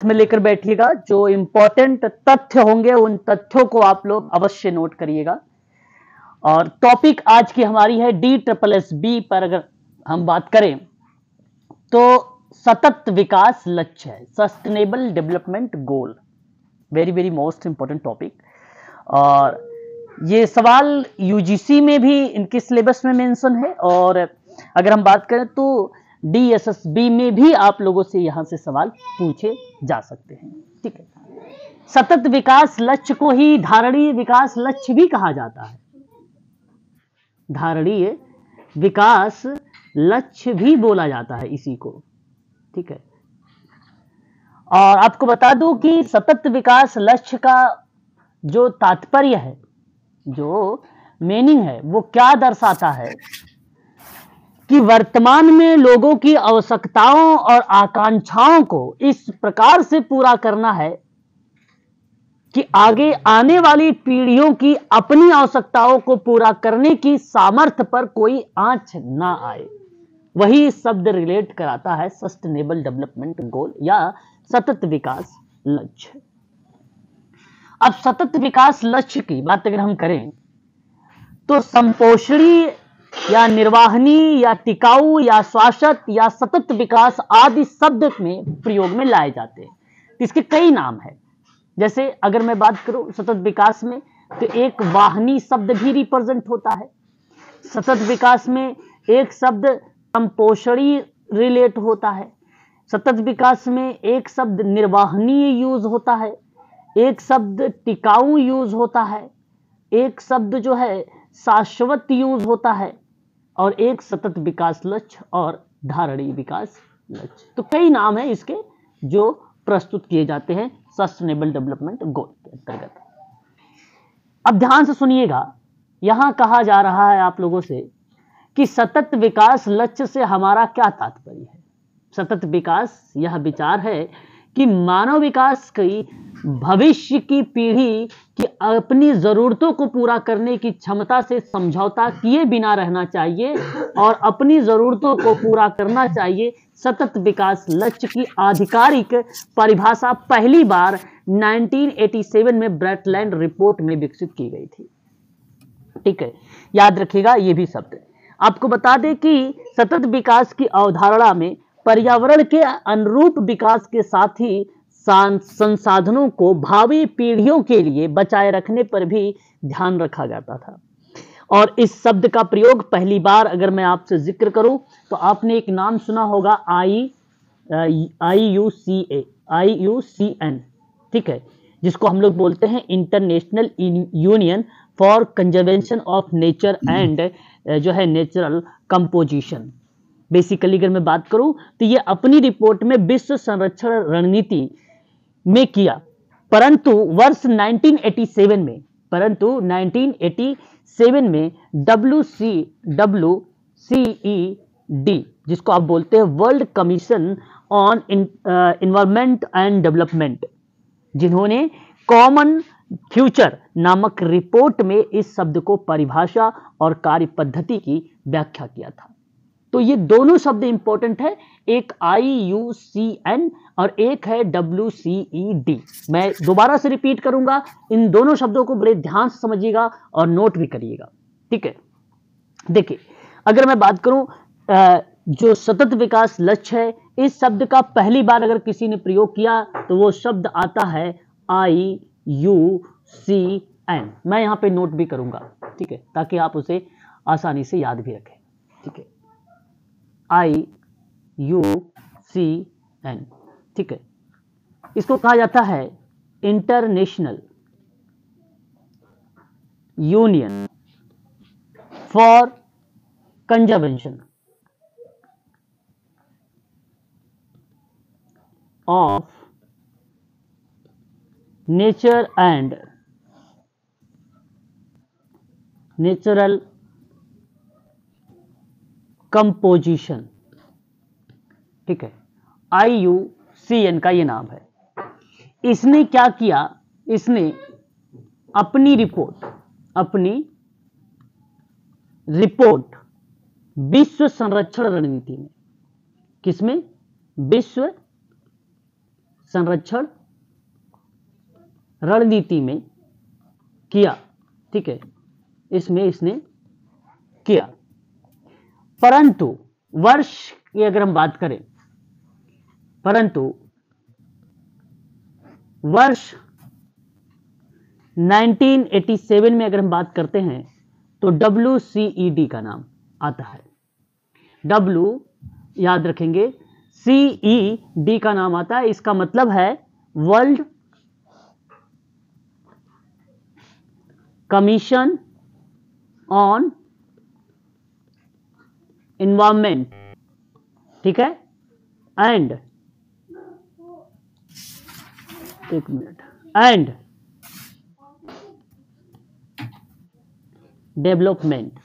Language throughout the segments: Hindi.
में लेकर बैठिएगा। जो इंपॉर्टेंट तथ्य होंगे उन तथ्यों को आप लोग अवश्य नोट करिएगा। और टॉपिक आज की हमारी है DSSB पर अगर हम बात करें तो सतत विकास लक्ष्य है, sustainable development goal. Very very most important topic. और ये सवाल यूजीसी में भी इनके सिलेबस में मेंशन है, और अगर हम बात करें तो DSSB में भी आप लोगों से यहां से सवाल पूछे जा सकते हैं। ठीक है, सतत विकास लक्ष्य को ही धारणीय विकास लक्ष्य भी कहा जाता है। धारणीय विकास लक्ष्य भी बोला जाता है इसी को। ठीक है, और आपको बता दूं कि सतत विकास लक्ष्य का जो तात्पर्य है, जो मीनिंग है, वो क्या दर्शाता है कि वर्तमान में लोगों की आवश्यकताओं और आकांक्षाओं को इस प्रकार से पूरा करना है कि आगे आने वाली पीढ़ियों की अपनी आवश्यकताओं को पूरा करने की सामर्थ्य पर कोई आंच ना आए। वही शब्द रिलेट कराता है सस्टेनेबल डेवलपमेंट गोल या सतत विकास लक्ष्य। अब सतत विकास लक्ष्य की बात अगर हम करें तो संपोषणी या निर्वाहनी या टिकाऊ या शाश्वत या सतत विकास आदि शब्द में प्रयोग में लाए जाते हैं। इसके कई नाम है। जैसे अगर मैं बात करूं सतत विकास में तो एक वाहनी शब्द भी रिप्रेजेंट होता है। सतत विकास में एक शब्द संपोषणी रिलेट होता है। सतत विकास में एक शब्द निर्वाहनीय यूज होता है, एक शब्द टिकाऊ यूज होता है, एक शब्द जो है शाश्वत यूज होता है, और एक सतत विकास लक्ष्य और धारणीय विकास लक्ष्य। तो कई नाम है इसके जो प्रस्तुत किए जाते हैं सस्टेनेबल डेवलपमेंट गोल के अंतर्गत। अब ध्यान से सुनिएगा, यहां कहा जा रहा है आप लोगों से कि सतत विकास लक्ष्य से हमारा क्या तात्पर्य है। सतत विकास यह विचार है कि मानव विकास की भविष्य की पीढ़ी की अपनी जरूरतों को पूरा करने की क्षमता से समझौता किए बिना रहना चाहिए और अपनी जरूरतों को पूरा करना चाहिए। सतत विकास लक्ष्य की आधिकारिक परिभाषा पहली बार 1987 में ब्रेटलैंड रिपोर्ट में विकसित की गई थी। ठीक है, याद रखिएगा ये भी शब्द। आपको बता दें कि सतत विकास की अवधारणा में पर्यावरण के अनुरूप विकास के साथ ही संसाधनों को भावी पीढ़ियों के लिए बचाए रखने पर भी ध्यान रखा जाता था। और इस शब्द का प्रयोग पहली बार अगर मैं आपसे जिक्र करूं तो आपने एक नाम सुना होगा IUCN। ठीक है, जिसको हम लोग बोलते हैं international union for conservation of nature and जो है नेचुरल कंपोजिशन। बेसिकली अगर मैं बात करूं तो ये अपनी रिपोर्ट में विश्व संरक्षण रणनीति में किया, परंतु वर्ष 1987 में WCED, जिसको आप बोलते हैं world commission on environment and development, जिन्होंने कॉमन फ्यूचर नामक रिपोर्ट में इस शब्द को परिभाषा और कार्य पद्धति की व्याख्या किया था। तो ये दोनों शब्द इंपॉर्टेंट है, एक IUCN और एक है WCED। मैं दोबारा से रिपीट करूंगा, इन दोनों शब्दों को बड़े ध्यान से समझिएगा और नोट भी करिएगा। ठीक है, देखिए अगर मैं बात करूं जो सतत विकास लक्ष्य है, इस शब्द का पहली बार अगर किसी ने प्रयोग किया तो वो शब्द आता है IUCN। मैं यहां पे नोट भी करूंगा, ठीक है, ताकि आप उसे आसानी से याद भी रखें। ठीक है, IUCN। ठीक है, इसको कहा जाता है international union for conservation of nature and natural composition. ठीक है, IUCN का ये नाम है। इसने क्या किया, इसने अपनी रिपोर्ट विश्व संरक्षण रणनीति में, किसमें, विश्व संरक्षण रणनीति में किया, ठीक है, इसमें इसने किया। परंतु वर्ष की अगर हम बात करें, परंतु वर्ष 1987 में अगर हम बात करते हैं तो WCED का नाम आता है। W याद रखेंगे, CED का नाम आता है। इसका मतलब है वर्ल्ड कमीशन ऑन एनवायरमेंट, ठीक है, एंड एक मिनट, एंड डेवलपमेंट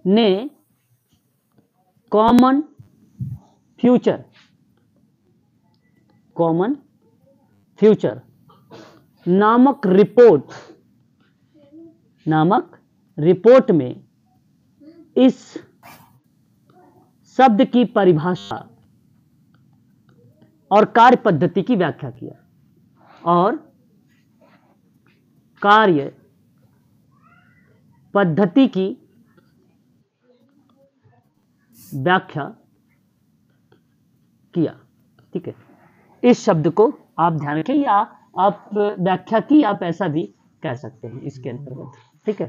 ने कॉमन फ्यूचर नामक रिपोर्ट में इस शब्द की परिभाषा और कार्य पद्धति की व्याख्या किया और कार्य पद्धति की व्याख्या किया, ठीक है। इस शब्द को आप ध्यान रखें, या आप व्याख्या की आप ऐसा भी कह सकते हैं इसके अंतर्गत, ठीक है।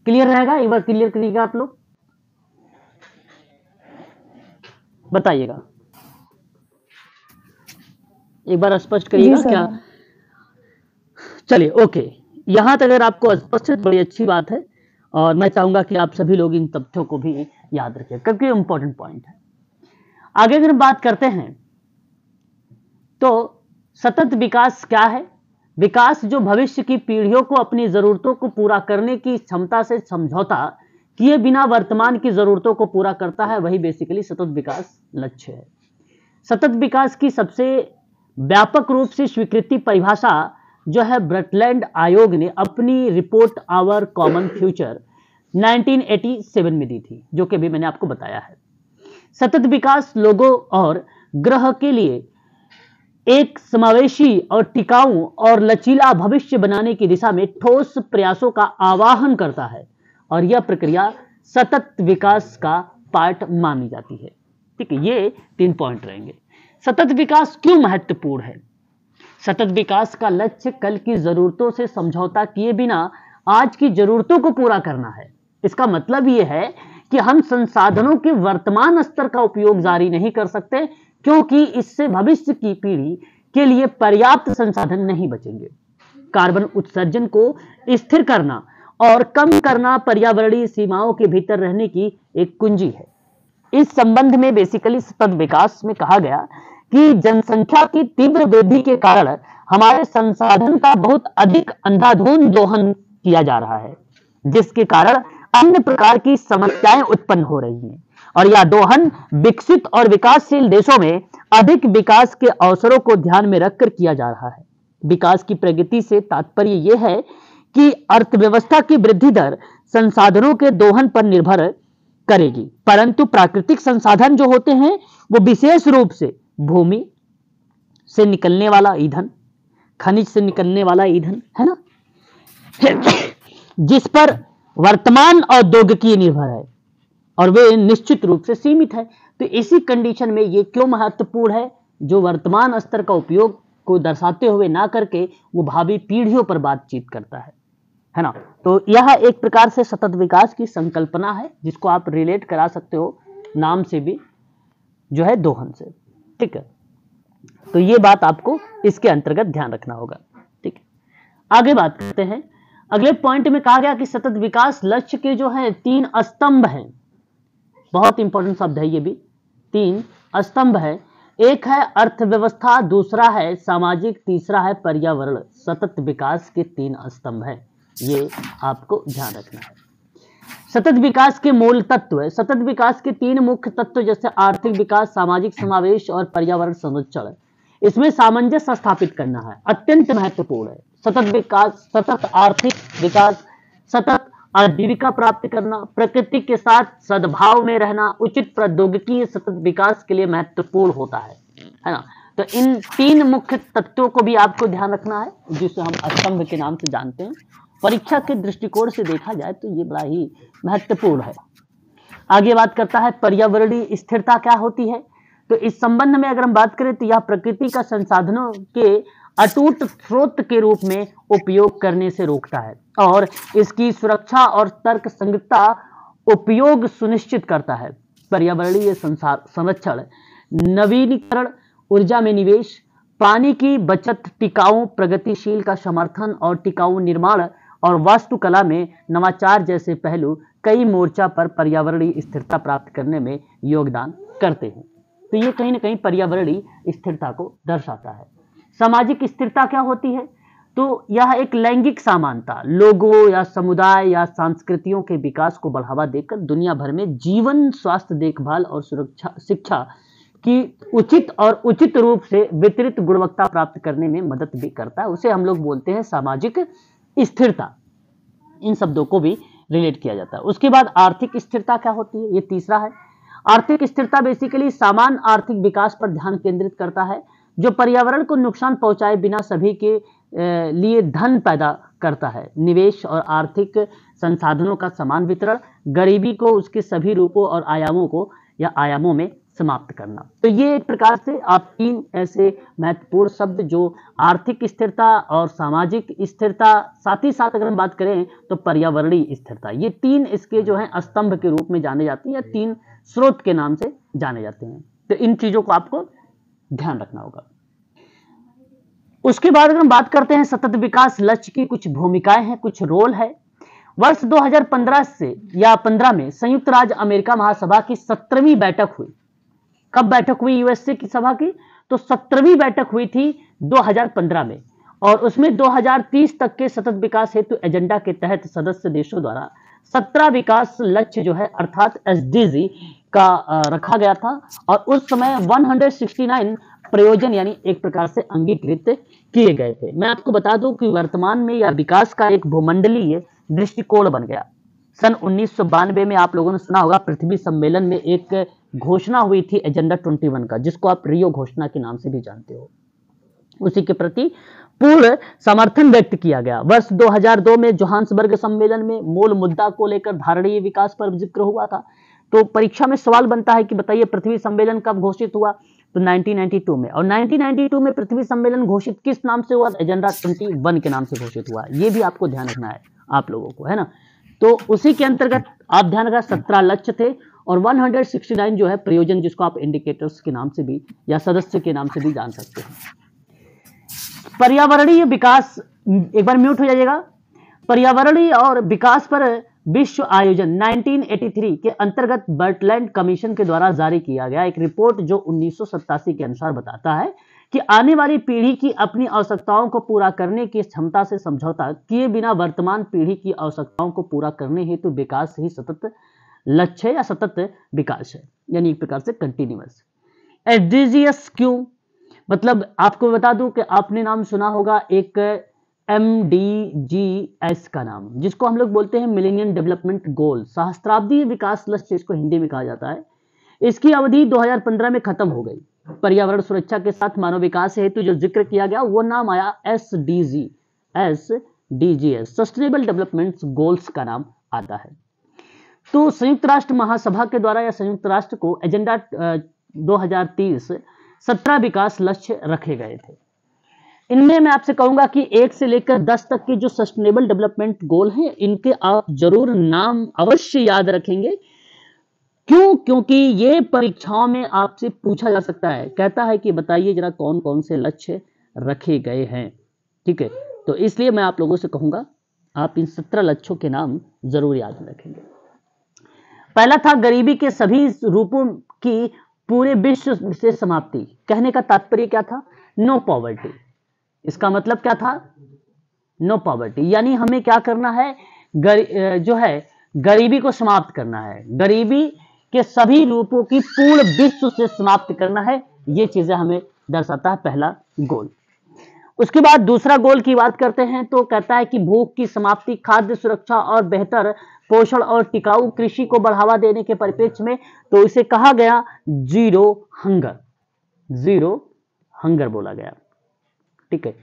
क्लियर रहेगा? एक बार क्लियर करिएगा आप लोग, बताइएगा, एक बार स्पष्ट करिएगा क्या। चलिए, ओके, यहां तक अगर आपको स्पष्ट है, बड़ी अच्छी बात है, और मैं चाहूंगा कि आप सभी लोग इन तथ्यों को भी याद रखें क्योंकि इंपॉर्टेंट पॉइंट है। आगे अगर बात करते हैं तो सतत विकास क्या है? विकास जो भविष्य की पीढ़ियों को अपनी जरूरतों को पूरा करने की क्षमता से समझौता किए बिना वर्तमान की जरूरतों को पूरा करता है, वही बेसिकली सतत विकास लक्ष्य है। सतत विकास की सबसे व्यापक रूप से स्वीकृति परिभाषा जो है ब्रटलैंड आयोग ने अपनी रिपोर्ट आवर कॉमन फ्यूचर 1987 में दी थी, जो कि अभी मैंने आपको बताया है। सतत विकास लोगों और ग्रह के लिए एक समावेशी और टिकाऊ और लचीला भविष्य बनाने की दिशा में ठोस प्रयासों का आह्वान करता है, और यह प्रक्रिया सतत विकास का पार्ट मानी जाती है, ठीक है। ये 3 पॉइंट रहेंगे। सतत विकास क्यों महत्वपूर्ण है? सतत विकास का लक्ष्य कल की जरूरतों से समझौता किए बिना आज की जरूरतों को पूरा करना है। इसका मतलब यह है कि हम संसाधनों के वर्तमान स्तर का उपयोग जारी नहीं कर सकते, क्योंकि इससे भविष्य की पीढ़ी के लिए पर्याप्त संसाधन नहीं बचेंगे। कार्बन उत्सर्जन को स्थिर करना और कम करना पर्यावरणीय सीमाओं के भीतर रहने की एक कुंजी है। इस संबंध में बेसिकली सतत विकास में कहा गया कि जनसंख्या की तीव्र वृद्धि के कारण हमारे संसाधन का बहुत अधिक अंधाधुंध दोहन किया जा रहा है, जिसके कारण अन्य प्रकार की समस्याएं उत्पन्न हो रही हैं, और यह दोहन विकसित और विकासशील देशों में अधिक विकास के अवसरों को ध्यान में रखकर किया जा रहा है। विकास की प्रगति से तात्पर्य यह है कि अर्थव्यवस्था की वृद्धि दर संसाधनों के दोहन पर निर्भर करेगी, परंतु प्राकृतिक संसाधन जो होते हैं वो विशेष रूप से भूमि से निकलने वाला ईंधन, खनिज से निकलने वाला ईंधन, है ना, जिस पर वर्तमान औद्योगिकी निर्भर है और वे निश्चित रूप से सीमित है। तो इसी कंडीशन में ये क्यों महत्वपूर्ण है? जो वर्तमान स्तर का उपयोग को दर्शाते हुए ना करके वो भावी पीढ़ियों पर बातचीत करता है ना। तो यह एक प्रकार से सतत विकास की संकल्पना है, जिसको आप रिलेट करा सकते हो नाम से भी, जो है दोहन से, ठीक है। तो ये बात आपको इसके अंतर्गत ध्यान रखना होगा, ठीक है। आगे बात करते हैं। अगले पॉइंट में कहा गया कि सतत विकास लक्ष्य के जो है 3 स्तंभ हैं। बहुत इंपॉर्टेंट शब्द है ये भी, 3 स्तंभ है। एक है अर्थव्यवस्था, दूसरा है सामाजिक, तीसरा है पर्यावरण। सतत विकास के 3 स्तंभ हैं, ये आपको ध्यान रखना है। सतत विकास के मूल तत्व है। सतत विकास के 3 मुख्य तत्व जैसे आर्थिक विकास, सामाजिक समावेश और पर्यावरण संरक्षण, इसमें सामंजस्य स्थापित करना है, अत्यंत महत्वपूर्ण है। सतत विकास, सतत आर्थिक विकास, सतत आजीविका प्राप्त करना, प्रकृति के साथ सद्भाव में रहना, उचित प्रौद्योगिकी सतत विकास के लिए महत्वपूर्ण होता है। है ना। तो इन 3 मुख्य तत्वों को भी आपको ध्यान रखना है, जिसे हम स्तंभ के नाम से जानते हैं। परीक्षा के दृष्टिकोण से देखा जाए तो ये बड़ा ही महत्वपूर्ण है। आगे बात करता है पर्यावरणीय स्थिरता क्या होती है। तो इस संबंध में अगर हम बात करें तो यह प्रकृति का संसाधनों के अटूट स्रोत के रूप में उपयोग करने से रोकता है और इसकी सुरक्षा और तर्क संगतता उपयोग सुनिश्चित करता है। पर्यावरणीय संरक्षण, नवीनीकरण, ऊर्जा में निवेश, पानी की बचत, टिकाऊ प्रगतिशील का समर्थन और टिकाऊ निर्माण और वास्तुकला में नवाचार जैसे पहलू कई मोर्चा पर पर्यावरणीय स्थिरता प्राप्त करने में योगदान करते हैं। तो ये कहीं ना कहीं पर्यावरणीय स्थिरता को दर्शाता है। सामाजिक स्थिरता क्या होती है। तो यह एक लैंगिक समानता, लोगों या समुदाय या संस्कृतियों के विकास को बढ़ावा देकर दुनिया भर में जीवन, स्वास्थ्य देखभाल और सुरक्षा, शिक्षा की उचित रूप से वितरित गुणवत्ता प्राप्त करने में मदद भी करता है। उसे हम लोग बोलते हैं सामाजिक स्थिरता। इन शब्दों को भी रिलेट किया जाता है। उसके बाद आर्थिक स्थिरता क्या होती है, ये तीसरा है। आर्थिक स्थिरता बेसिकली समान आर्थिक विकास पर ध्यान केंद्रित करता है, जो पर्यावरण को नुकसान पहुंचाए बिना सभी के लिए धन पैदा करता है। निवेश और आर्थिक संसाधनों का समान वितरण, गरीबी को उसके सभी रूपों और आयामों में समाप्त करना। तो ये एक प्रकार से आप 3 ऐसे महत्वपूर्ण शब्द जो आर्थिक स्थिरता और सामाजिक स्थिरता, साथ ही साथ अगर हम बात करें तो पर्यावरणीय स्थिरता, ये 3 इसके जो है स्तंभ के रूप में जाने जाते हैं या 3 स्रोत के नाम से जाने जाते हैं। तो इन चीजों को आपको ध्यान रखना होगा। उसके बाद अगर हम बात करते हैं सतत विकास लक्ष्य की कुछ भूमिकाएं हैं, कुछ रोल है। वर्ष 2015 से या 15 में संयुक्त राज्य अमेरिका महासभा की 17वीं बैठक हुई। कब बैठक हुई यूएसए की सभा की? तो 17वीं बैठक हुई थी 2015 में, और उसमें 2030 तक के सतत विकास हेतु एजेंडा के तहत सदस्य देशों द्वारा 17 विकास लक्ष्य जो है अर्थात एसडीजी का रखा गया था, और उस समय 169 प्रयोजन यानी एक प्रकार से अंगीकृत किए गए थे। मैं आपको बता दूं कि वर्तमान में यह विकास का एक भूमंडलीय दृष्टिकोण बन गया। सन 1992 में आप लोगों ने सुना होगा पृथ्वी सम्मेलन में एक घोषणा हुई थी एजेंडा 21 का, जिसको आप रियो घोषणा के नाम से भी जानते हो। उसी के प्रति पूर्ण समर्थन व्यक्त किया गया। वर्ष 2002 में जोहान्सबर्ग सम्मेलन में मूल मुद्दा को लेकर धारणीय विकास पर जिक्र हुआ था। तो परीक्षा में सवाल बनता है कि बताइए पृथ्वी सम्मेलन कब घोषित हुआ? तो 1992 में, और 1992 में पृथ्वी सम्मेलन घोषित किस नाम से हुआ? एजेंडा 21 के नाम से घोषित हुआ। ये भी आपको ध्यान रखना है आप लोगों को, है ना। तो उसी के अंतर्गत आप ध्यान रखा 17 लक्ष्य थे और 169 जो है प्रयोजन, जिसको आप इंडिकेटर्स के नाम से भी या सदस्य के नाम से भी जान सकते हैं। पर्यावरणीय विकास, एक बार म्यूट हो जाइएगा। पर्यावरणीय और विकास पर विश्व आयोजन 1983 के अंतर्गत बर्टलैंड कमीशन के द्वारा जारी किया गया एक रिपोर्ट जो 1987 के अनुसार बताता है कि आने वाली पीढ़ी की अपनी आवश्यकताओं को पूरा करने की क्षमता से समझौता किए बिना वर्तमान पीढ़ी की आवश्यकताओं को पूरा करने हेतु विकास ही सतत लक्ष्य या सतत विकास है, यानी एक प्रकार से कंटिन्यूअस। एसडीजीएस क्यों? मतलब आपको बता दूं कि आपने नाम सुना होगा एक MDGs का नाम, जिसको हम लोग बोलते हैं मिलेनियम डेवलपमेंट गोल, सहस्त्राब्दी विकास लक्ष्य इसको हिंदी में कहा जाता है। इसकी अवधि 2015 में खत्म हो गई। पर्यावरण सुरक्षा के साथ मानव विकास हेतु जो जिक्र किया गया वो नाम आया SDGs, सस्टेनेबल डेवलपमेंट गोल्स का नाम आता है। तो संयुक्त राष्ट्र महासभा के द्वारा या संयुक्त राष्ट्र को एजेंडा 2030 17 विकास लक्ष्य रखे गए थे। इनमें मैं आपसे कहूंगा कि 1 से लेकर 10 तक के जो सस्टेनेबल डेवलपमेंट गोल हैं, इनके आप जरूर नाम अवश्य याद रखेंगे। क्यों? क्योंकि ये परीक्षाओं में आपसे पूछा जा सकता है। कहता है कि बताइए जरा कौन कौन से लक्ष्य रखे गए हैं। ठीक है, तो इसलिए मैं आप लोगों से कहूंगा आप इन 17 लक्ष्यों के नाम जरूर याद रखेंगे। पहला था गरीबी के सभी रूपों की पूरे विश्व से समाप्ति। कहने का तात्पर्य क्या था? No poverty. इसका मतलब क्या था? नो पॉवर्टी, यानी हमें क्या करना है? जो है गरीबी को समाप्त करना है। गरीबी के सभी रूपों की पूर्ण विश्व से समाप्त करना है। ये चीजें हमें दर्शाता है पहला गोल। उसके बाद दूसरा गोल की बात करते हैं तो कहता है कि भूख की समाप्ति, खाद्य सुरक्षा और बेहतर पोषण और टिकाऊ कृषि को बढ़ावा देने के परिप्रेक्ष्य में तो इसे कहा गया जीरो हंगर। जीरो हंगर बोला गया। ठीक है,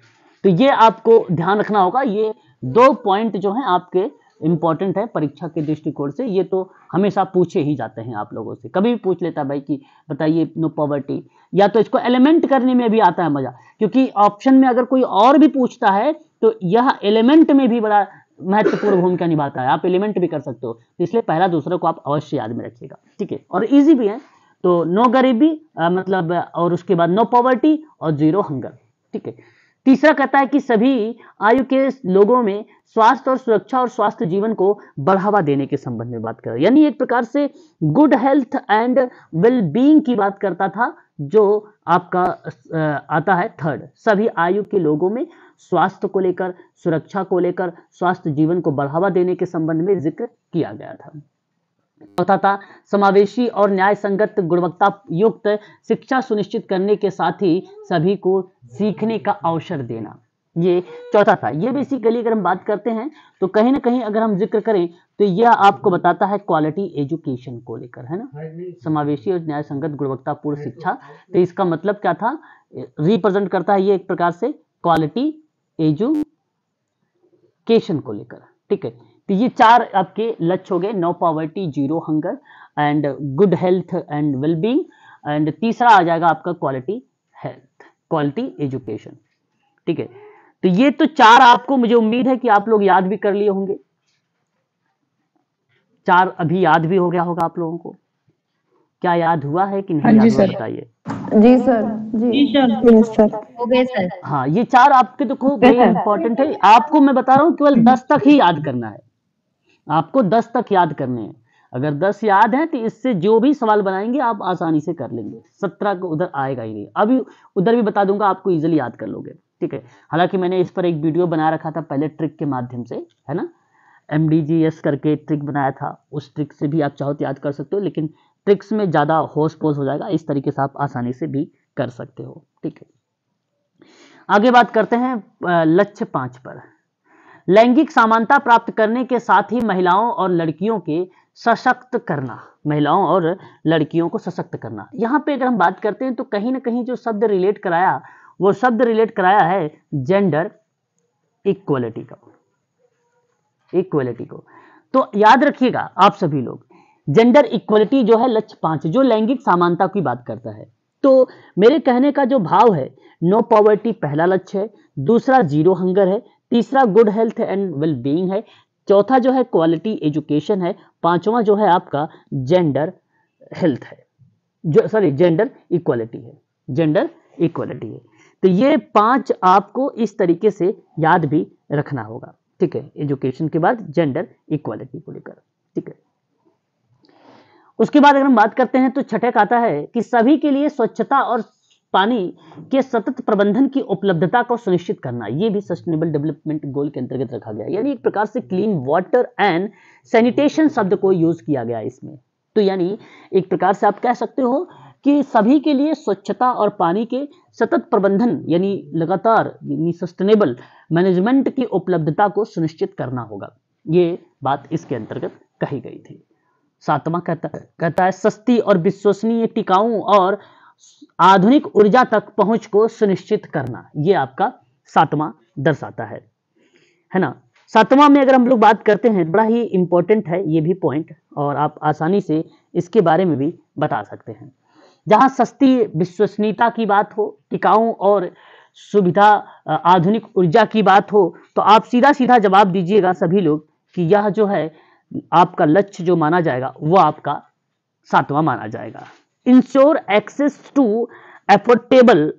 तो ये आपको ध्यान रखना होगा। ये 2 पॉइंट जो हैं आपके इंपॉर्टेंट है परीक्षा के दृष्टिकोण से। ये तो हमेशा पूछे ही जाते हैं आप लोगों से, कभी भी पूछ लेता है भाई कि बताइए नो पॉवर्टी, या तो इसको एलिमेंट करने में भी आता है मजा, क्योंकि ऑप्शन में अगर कोई और भी पूछता है तो यह एलिमेंट में भी बड़ा महत्वपूर्ण भूमिका निभाता है। आप एलिमेंट भी कर सकते हो, तो इसलिए पहला दूसरा को आप अवश्य याद में रखिएगा। ठीक है, और इजी भी है। तो नो गरीबी मतलब, और उसके बाद नो पॉवर्टी और जीरो हंगर। ठीक है, तीसरा कहता है कि सभी आयु के लोगों में स्वास्थ्य और सुरक्षा और स्वास्थ्य जीवन को बढ़ावा देने के संबंध में बात कर, यानी एक प्रकार से good health and well being की बात करता था, जो आपका आता है थर्ड। सभी आयु के लोगों में स्वास्थ्य को लेकर, सुरक्षा को लेकर, स्वास्थ्य जीवन को बढ़ावा देने के संबंध में जिक्र किया गया था। चौथा था समावेशी और न्याय संगत गुणवत्ता युक्त शिक्षा सुनिश्चित करने के साथ ही सभी को सीखने का अवसर देना। ये चौथा था। ये बेसिकली अगर हम बात करते हैं तो कहीं ना कहीं अगर हम जिक्र करें तो यह आपको बताता है क्वालिटी एजुकेशन को लेकर, है ना, समावेशी और न्याय संगत गुणवत्तापूर्ण शिक्षा। तो इसका मतलब क्या था, रिप्रेजेंट करता है ये एक प्रकार से क्वालिटी एजुकेशन को लेकर। ठीक है, तो ये 4 आपके लक्ष्य हो गए, no poverty, zero hunger and good health and wellbeing, and तीसरा आ जाएगा आपका क्वालिटी हेल्थ, क्वालिटी एजुकेशन। ठीक है, तो ये तो 4 आपको, मुझे उम्मीद है कि आप लोग याद भी कर लिए होंगे। 4 अभी याद भी हो गया होगा आप लोगों को। क्या याद हुआ है कि नहीं याद हुआ, बताइए। जी सर, जी सर, हो गए सर। हाँ, ये 4 आपके तो खूब वेरी इंपॉर्टेंट है। आपको मैं बता रहा हूँ केवल 10 तक ही याद करना है, आपको 10 तक याद करने हैं। अगर 10 याद है तो इससे जो भी सवाल बनाएंगे आप आसानी से कर लेंगे। 17 को उधर आएगा ही नहीं, अभी उधर भी बता दूंगा, आपको इजीली याद कर लोगे। ठीक है, हालांकि मैंने इस पर एक वीडियो बना रखा था पहले ट्रिक के माध्यम से, है ना, MDGS करके ट्रिक बनाया था, उस ट्रिक से भी आप चाहो तो याद कर सकते हो, लेकिन ट्रिक्स में ज़्यादा होश पोश हो जाएगा, इस तरीके से आप आसानी से भी कर सकते हो। ठीक है, आगे बात करते हैं लक्ष्य 5 पर। लैंगिक समानता प्राप्त करने के साथ ही महिलाओं और लड़कियों के सशक्त करना, महिलाओं और लड़कियों को सशक्त करना। यहाँ पे अगर हम बात करते हैं तो कहीं ना कहीं जो शब्द रिलेट कराया, वो शब्द रिलेट कराया है जेंडर इक्वलिटी का, इक्वलिटी को। तो याद रखिएगा आप सभी लोग, जेंडर इक्वलिटी जो है लक्ष्य 5, जो लैंगिक समानता की बात करता है। तो मेरे कहने का जो भाव है, नो पॉवर्टी पहला लक्ष्य है, दूसरा जीरो हंगर है, तीसरा good health and well being है, चौथा जो है क्वालिटी एजुकेशन है, पांचवा जो है आपका जेंडर हेल्थ है, जो सॉरी जेंडर इक्वलिटी है, जेंडर इक्वलिटी है। तो ये 5 आपको इस तरीके से याद भी रखना होगा। ठीक है, एजुकेशन के बाद जेंडर इक्वलिटी को लेकर। ठीक है, उसके बाद अगर हम बात करते हैं तो छठे का आता है कि सभी के लिए स्वच्छता और पानी के सतत प्रबंधन की उपलब्धता को सुनिश्चित करना। ये भी सस्टेनेबल डेवलपमेंट गोल के अंतर्गत रखा गया, यानी एक प्रकार से क्लीन वाटर एंड सैनिटेशन शब्द को यूज किया गया इसमें। तो यानी एक प्रकार से आप कह सकते हो कि सभी के लिए स्वच्छता और पानी के सतत प्रबंधन, यानी लगातार, यानी सस्टेनेबल मैनेजमेंट की उपलब्धता को सुनिश्चित करना होगा। ये बात इसके अंतर्गत कही गई थी। 7वां कहता है सस्ती और विश्वसनीय, टिकाऊ और आधुनिक ऊर्जा तक पहुंच को सुनिश्चित करना। ये आपका 7वां दर्शाता है ना। 7वां में अगर हम लोग बात करते हैं, बड़ा ही इंपॉर्टेंट है ये भी पॉइंट, और आप आसानी से इसके बारे में भी बता सकते हैं। जहां सस्ती विश्वसनीयता की बात हो, टिकाऊ और सुविधा आधुनिक ऊर्जा की बात हो, तो आप सीधा सीधा जवाब दीजिएगा सभी लोग कि यह जो है आपका लक्ष्य जो माना जाएगा वो आपका 7वां माना जाएगा। इंश्योर एक्सेस टू एफोर्डेबल,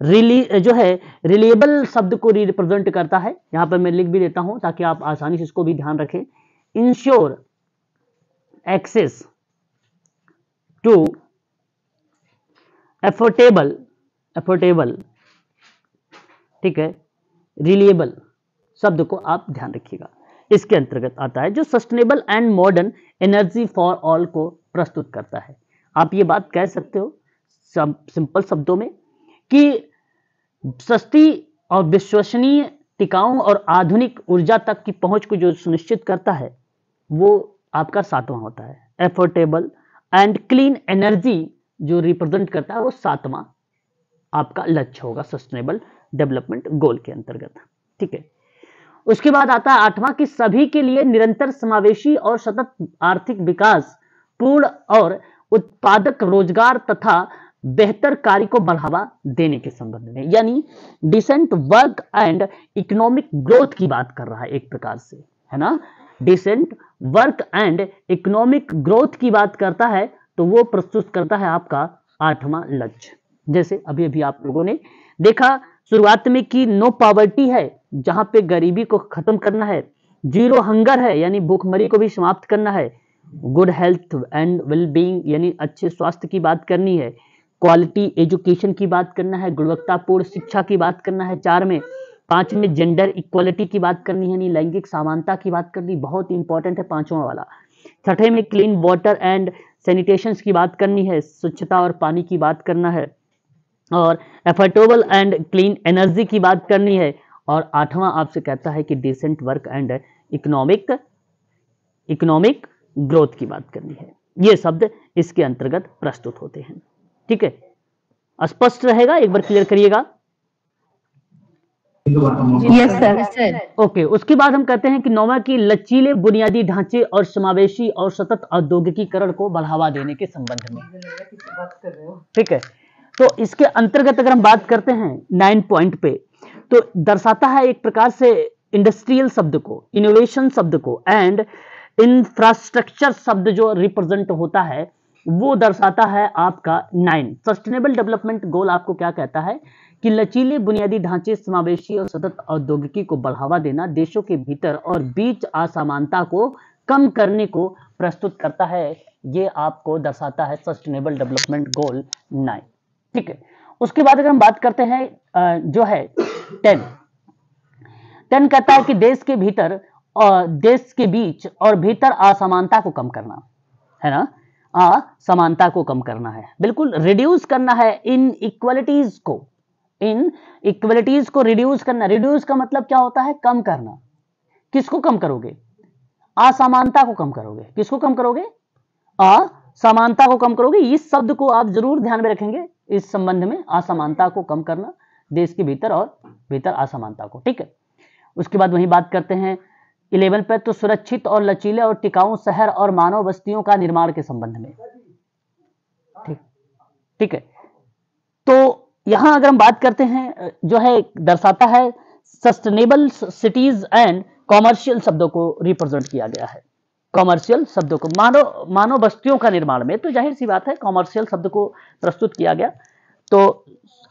जो है रिलेबल शब्द को रिप्रेजेंट करता है। यहां पर मैं लिख भी देता हूं ताकि आप आसानी से इसको भी ध्यान रखें। इंश्योर एक्सेस टू एफोर्डेबल, ठीक है, रिलेबल शब्द को आप ध्यान रखिएगा, इसके अंतर्गत आता है, जो sustainable and modern energy for all को प्रस्तुत करता है। आप ये बात कह सकते हो सिंपल शब्दों में कि सस्ती और विश्वसनीय, टिकाऊ और आधुनिक ऊर्जा तक की पहुंच को जो सुनिश्चित करता है वो आपका 7वां होता है। एफोर्डेबल एंड क्लीन एनर्जी जो रिप्रेजेंट करता है वो 7वां आपका लक्ष्य होगा सस्टेनेबल डेवलपमेंट गोल के अंतर्गत। ठीक है, उसके बाद आता है 8वां कि सभी के लिए निरंतर समावेशी और सतत आर्थिक विकास, पूर्ण और उत्पादक रोजगार तथा बेहतर कार्य को बढ़ावा देने के संबंध में, यानी decent work and economic growth की बात कर रहा है एक प्रकार से, है ना। Decent work and economic growth की बात करता है तो वो प्रस्तुत करता है आपका 8वां लक्ष्य। जैसे अभी अभी आप लोगों ने देखा शुरुआत में कि नो पॉवर्टी है, जहां पे गरीबी को खत्म करना है, जीरो हंगर है यानी भूखमरी को भी समाप्त करना है, good health and well being यानी अच्छे स्वास्थ्य की बात करनी है, क्वालिटी एजुकेशन की बात करना है, गुणवत्तापूर्ण शिक्षा की बात करना है 4 में, 5 में जेंडर इक्वालिटी की बात करनी है यानी लैंगिक समानता की बात करनी, बहुत इंपॉर्टेंट है 5वां वाला। 6ठे में क्लीन वाटर एंड सैनिटेशन की बात करनी है, स्वच्छता और पानी की बात करना है, और एफोर्डेबल एंड क्लीन एनर्जी की बात करनी है, और 8वां आपसे कहता है कि decent work and economic growth की बात करनी है। ये शब्द इसके अंतर्गत प्रस्तुत होते हैं। ठीक है, स्पष्ट रहेगा, एक बार क्लियर करिएगा। Yes sir. ओके, उसके बाद हम कहते हैं कि 9वां की लचीले बुनियादी ढांचे और समावेशी और सतत औद्योगिकीकरण को बढ़ावा देने के संबंध में। ठीक है, तो इसके अंतर्गत अगर हम बात करते हैं 9 पॉइंट पे, तो दर्शाता है एक प्रकार से इंडस्ट्रियल शब्द को, इनोवेशन शब्द को एंड इंफ्रास्ट्रक्चर शब्द जो रिप्रेजेंट होता है वो दर्शाता है आपका 9 सस्टेनेबल डेवलपमेंट गोल। आपको क्या कहता है कि लचीले बुनियादी ढांचे, समावेशी और सतत औद्योगिकी को बढ़ावा देना, देशों के भीतर और बीच असमानता को कम करने को प्रस्तुत करता है। ये आपको दर्शाता है सस्टेनेबल डेवलपमेंट गोल 9। ठीक है, उसके बाद अगर हम बात करते हैं जो है 10 कहता है कि देश के भीतर और देश के बीच और भीतर असमानता को कम करना, है ना, असमानता को कम करना है, बिल्कुल रिड्यूस करना है इन इक्वलिटीज को रिड्यूस करना। रिड्यूस का मतलब क्या होता है? कम करना। किसको कम करोगे? असमानता को कम करोगे। किसको कम करोगे? असमानता को कम करोगे। इस शब्द को आप जरूर ध्यान में रखेंगे इस संबंध में, असमानता को कम करना, देश के भीतर और भीतर असमानता को। ठीक है, उसके बाद वही बात करते हैं 11 पे, तो सुरक्षित और लचीले और टिकाऊ शहर और मानव बस्तियों का निर्माण के संबंध में। ठीक है, तो यहां अगर हम बात करते हैं जो है दर्शाता है सस्टेनेबल सिटीज एंड कॉमर्शियल शब्दों को रिप्रेजेंट किया गया है। कॉमर्शियल शब्दों को मानव बस्तियों का निर्माण में, तो जाहिर सी बात है कॉमर्शियल शब्द को प्रस्तुत किया गया। तो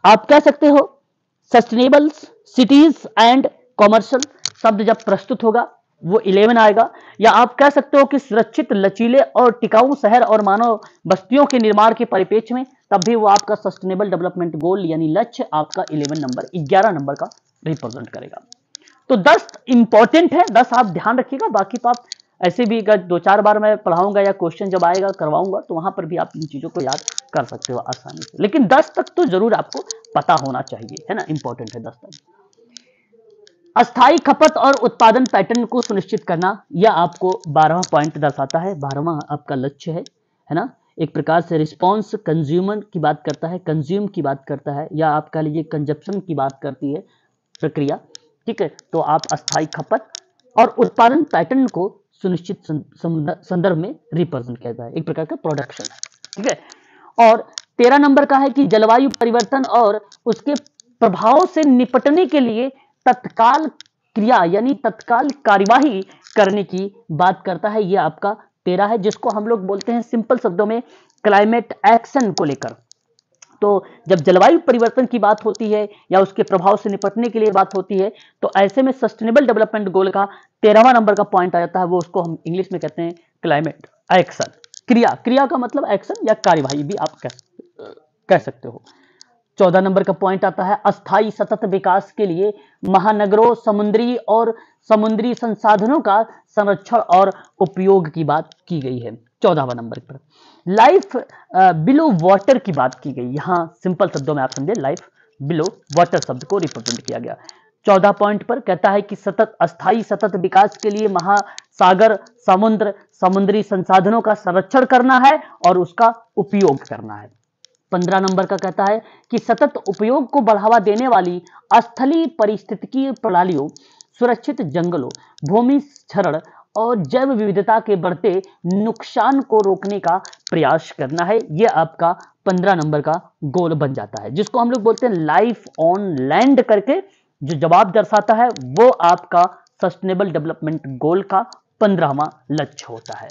आप कह सकते हो सस्टेनेबल सिटीज एंड कॉमर्शियल शब्द जब प्रस्तुत होगा वो 11 आएगा, या आप कह सकते हो कि सुरक्षित, लचीले और टिकाऊ शहर और मानव बस्तियों के निर्माण के परिप्रेक्ष्य में, तब भी वो आपका सस्टेनेबल डेवलपमेंट गोल यानी लक्ष्य आपका 11 नंबर का रिप्रेजेंट करेगा। तो 10 इंपॉर्टेंट है, 10 आप ध्यान रखिएगा। बाकी तो आप ऐसे भी अगर 2-4 बार मैं पढ़ाऊंगा या क्वेश्चन जब आएगा करवाऊंगा तो वहां पर भी आप इन चीजों को याद कर सकते हो आसानी से, लेकिन 10 तक तो जरूर आपको पता होना चाहिए, है ना, इंपॉर्टेंट है 10 तक। अस्थायी खपत और उत्पादन पैटर्न को सुनिश्चित करना, यह आपको 12वां पॉइंट दर्शाता है। 12वां आपका लक्ष्य है ना, एक प्रकार से रिस्पॉन्स कंज्यूमर की बात करता है, कंज्यूम की बात करता है, या आपका लिए कंजप्शन की बात करती है प्रक्रिया। ठीक है, तो आप अस्थायी खपत और उत्पादन पैटर्न को सुनिश्चित संदर्भ में रिप्रेजेंट करता है, एक प्रकार का प्रोडक्शन है। ठीक है, और 13 नंबर का है कि जलवायु परिवर्तन और उसके प्रभाव से निपटने के लिए तत्काल क्रिया यानी तत्काल कार्यवाही करने की बात करता है। यह आपका 13 है, जिसको हम लोग बोलते हैं सिंपल शब्दों में क्लाइमेट एक्शन को लेकर। तो जब जलवायु परिवर्तन की बात होती है या उसके प्रभाव से निपटने के लिए बात होती है, तो ऐसे में सस्टेनेबल डेवलपमेंट गोल का 13वां नंबर का पॉइंट आ जाता है, वो उसको हम इंग्लिश में कहते हैं क्लाइमेट एक्शन। क्रिया का मतलब एक्शन या कार्यवाही भी आप कह सकते हो। 14 नंबर का पॉइंट आता है अस्थायी सतत विकास के लिए महानगरों, समुद्री और समुद्री संसाधनों का संरक्षण और उपयोग की बात की गई है। 14वां नंबर पर लाइफ बिलो वाटर की बात की गई। यहां सिंपल शब्दों में आप समझे, लाइफ बिलो वाटर शब्द को रिप्रेजेंट किया गया। 14 पॉइंट पर कहता है कि अस्थायी सतत विकास के लिए महासागर, समुद्र, समुद्री संसाधनों का संरक्षण करना है और उसका उपयोग करना है। 15 नंबर का कहता है कि सतत उपयोग को बढ़ावा देने वाली स्थलीय पारिस्थितिकीय प्रणालियों, सुरक्षित जंगलों, भूमि क्षरण और जैव विविधता के बढ़ते नुकसान को रोकने का प्रयास करना है। यह आपका 15 नंबर का गोल बन जाता है, जिसको हम लोग बोलते हैं लाइफ ऑन लैंड करके जो जवाब दर्शाता है, वो आपका सस्टेनेबल डेवलपमेंट गोल का 15वां लक्ष्य होता है।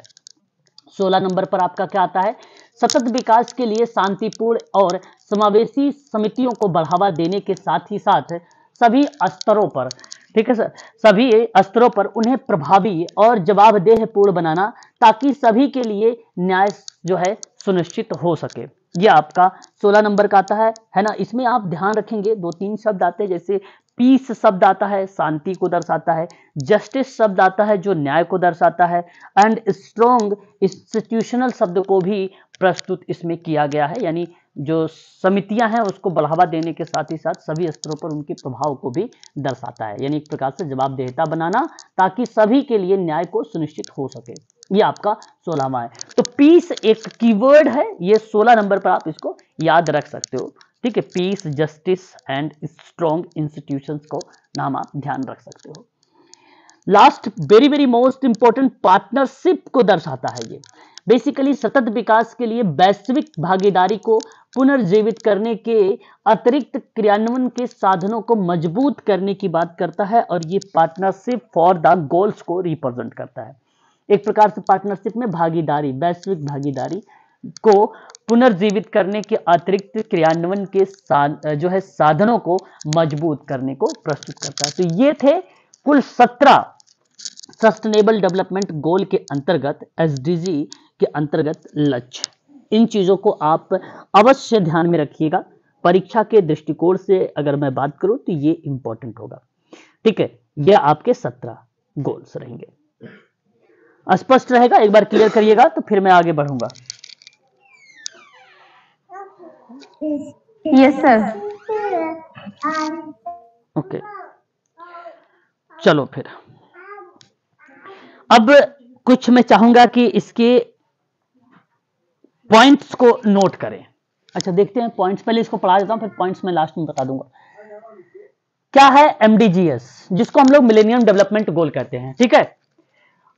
16 नंबर पर आपका क्या आता है, सतत विकास के लिए शांतिपूर्ण और समावेशी समितियों को बढ़ावा देने के साथ ही साथ सभी स्तरों पर, ठीक है सर, सभी स्तरों पर उन्हें प्रभावी और जवाबदेह पूर्ण बनाना, ताकि सभी के लिए न्याय जो है सुनिश्चित हो सके। यह आपका 16 नंबर का आता है ना। इसमें आप ध्यान रखेंगे 2-3 शब्द आते हैं, जैसे पीस शब्द आता है, शांति को दर्शाता है, जस्टिस शब्द आता है जो न्याय को दर्शाता है, एंड स्ट्रॉन्ग इंस्टीट्यूशनल शब्द को भी प्रस्तुत इसमें किया गया है, यानी जो समितियां हैं उसको बढ़ावा देने के साथ ही साथ सभी स्तरों पर उनके प्रभाव को भी दर्शाता है, यानी एक प्रकार से जवाबदेहिता बनाना ताकि सभी के लिए न्याय को सुनिश्चित हो सके। ये आपका 16वां है। तो पीस एक कीवर्ड है, ये 16 नंबर पर आप इसको याद रख सकते हो, ठीक है। Peace, justice and strong institutions को नाम आप ध्यान रख सकते हो। Last very very most important, partnership को दर्शाता है। ये बेसिकली सतत विकास के लिए वैश्विक भागीदारी को पुनर्जीवित करने के अतिरिक्त क्रियान्वयन के साधनों को मजबूत करने की बात करता है, और ये पार्टनरशिप फॉर द गोल्स को रिप्रेजेंट करता है। एक प्रकार से पार्टनरशिप में भागीदारी, वैश्विक भागीदारी को पुनर्जीवित करने के अतिरिक्त क्रियान्वयन के जो है साधनों को मजबूत करने को प्रस्तुत करता है। तो ये थे कुल 17 सस्टेनेबल डेवलपमेंट गोल के अंतर्गत, एसडीजी के अंतर्गत लक्ष्य। इन चीजों को आप अवश्य ध्यान में रखिएगा। परीक्षा के दृष्टिकोण से अगर मैं बात करूं तो ये इंपॉर्टेंट होगा, ठीक है। ये आपके 17 गोल्स रहेंगे। स्पष्ट रहेगा? एक बार क्लियर करिएगा तो फिर मैं आगे बढ़ूंगा। Yes sir. ओके, चलो फिर अब कुछ मैं चाहूंगा कि इसके पॉइंट्स को नोट करें। अच्छा, देखते हैं पॉइंट्स, पहले इसको पढ़ा देता हूं, फिर पॉइंट्स में लास्ट में बता दूंगा। क्या है एमडीजीएस, जिसको हम लोग मिलेनियम डेवलपमेंट गोल कहते हैं, ठीक है।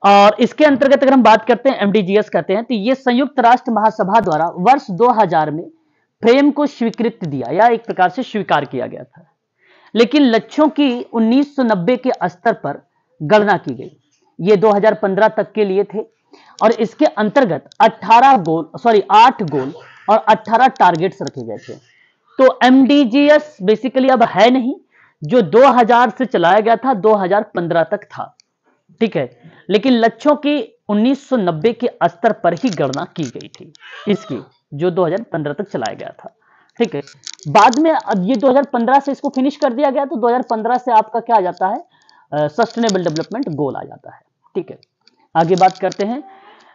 और इसके अंतर्गत अगर हम बात करते हैं, एमडीजीएस कहते हैं, तो ये संयुक्त राष्ट्र महासभा द्वारा वर्ष 2000 में फ्रेम को स्वीकृत दिया, या एक प्रकार से स्वीकार किया गया था, लेकिन लक्ष्यों की 1990 के स्तर पर गणना की गई। ये 2015 तक के लिए थे, और इसके अंतर्गत 8 गोल और 18 टारगेट्स रखे गए थे। तो एमडीजीएस बेसिकली अब है नहीं, जो 2000 से चलाया गया था 2015 तक था, ठीक है। लेकिन लक्ष्यों की 1990 के स्तर पर ही गणना की गई थी इसकी, जो 2015 तक चलाया गया था, ठीक है। बाद में अब ये 2015 से इसको फिनिश कर दिया गया, तो 2015 से आपका क्या आ जाता है, सस्टेनेबल डेवलपमेंट गोल आ जाता है, ठीक है। आगे बात करते हैं।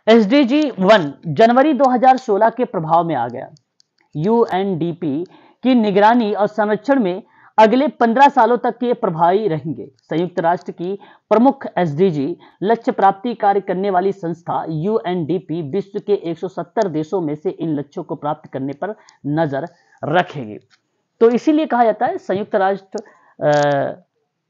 एसडीजी 1 जनवरी 2016 के प्रभाव में आ गया। यूएनडीपी की निगरानी और संरक्षण में अगले 15 सालों तक ये प्रभावी रहेंगे। संयुक्त राष्ट्र की प्रमुख एसडीजी लक्ष्य प्राप्ति कार्य करने वाली संस्था यूएनडीपी विश्व के 170 देशों में से इन लक्ष्यों को प्राप्त करने पर नजर रखेगी। तो इसीलिए कहा जाता है संयुक्त राष्ट्र,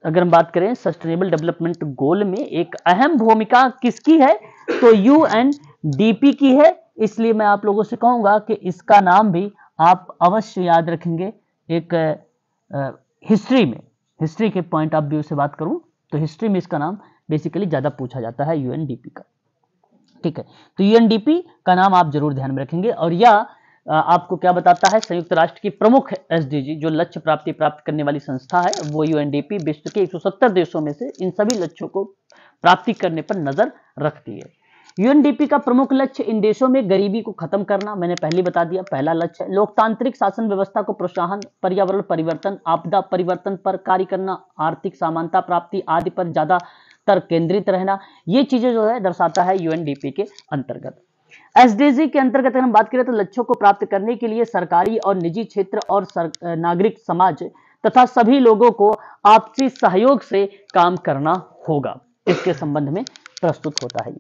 अगर हम बात करें सस्टेनेबल डेवलपमेंट गोल में एक अहम भूमिका किसकी है, तो यूएनडीपी की है। इसलिए मैं आप लोगों से कहूंगा कि इसका नाम भी आप अवश्य याद रखेंगे। एक हिस्ट्री के पॉइंट ऑफ व्यू से बात करूं तो हिस्ट्री में इसका नाम बेसिकली ज्यादा पूछा जाता है, यूएनडीपी का, ठीक है। तो यूएनडीपी का नाम आप जरूर ध्यान में रखेंगे। और यह आपको क्या बताता है, संयुक्त राष्ट्र की प्रमुख एसडीजी जो लक्ष्य प्राप्त करने वाली संस्था है, वो यूएनडीपी विश्व के 170 देशों में से इन सभी लक्ष्यों को प्राप्ति करने पर नजर रखती है। यूएनडीपी का प्रमुख लक्ष्य इन देशों में गरीबी को खत्म करना, मैंने पहले बता दिया, पहला लक्ष्य है। लोकतांत्रिक शासन व्यवस्था को प्रोत्साहन, पर्यावरण परिवर्तन, आपदा परिवर्तन पर कार्य करना, आर्थिक समानता प्राप्ति आदि पर ज्यादातर केंद्रित रहना, ये चीजें जो है दर्शाता है यूएनडीपी के अंतर्गत। एसडीजी के अंतर्गत अगर हम बात करें तो लक्ष्यों को प्राप्त करने के लिए सरकारी और निजी क्षेत्र और नागरिक समाज तथा सभी लोगों को आपसी सहयोग से काम करना होगा, इसके संबंध में प्रस्तुत होता है।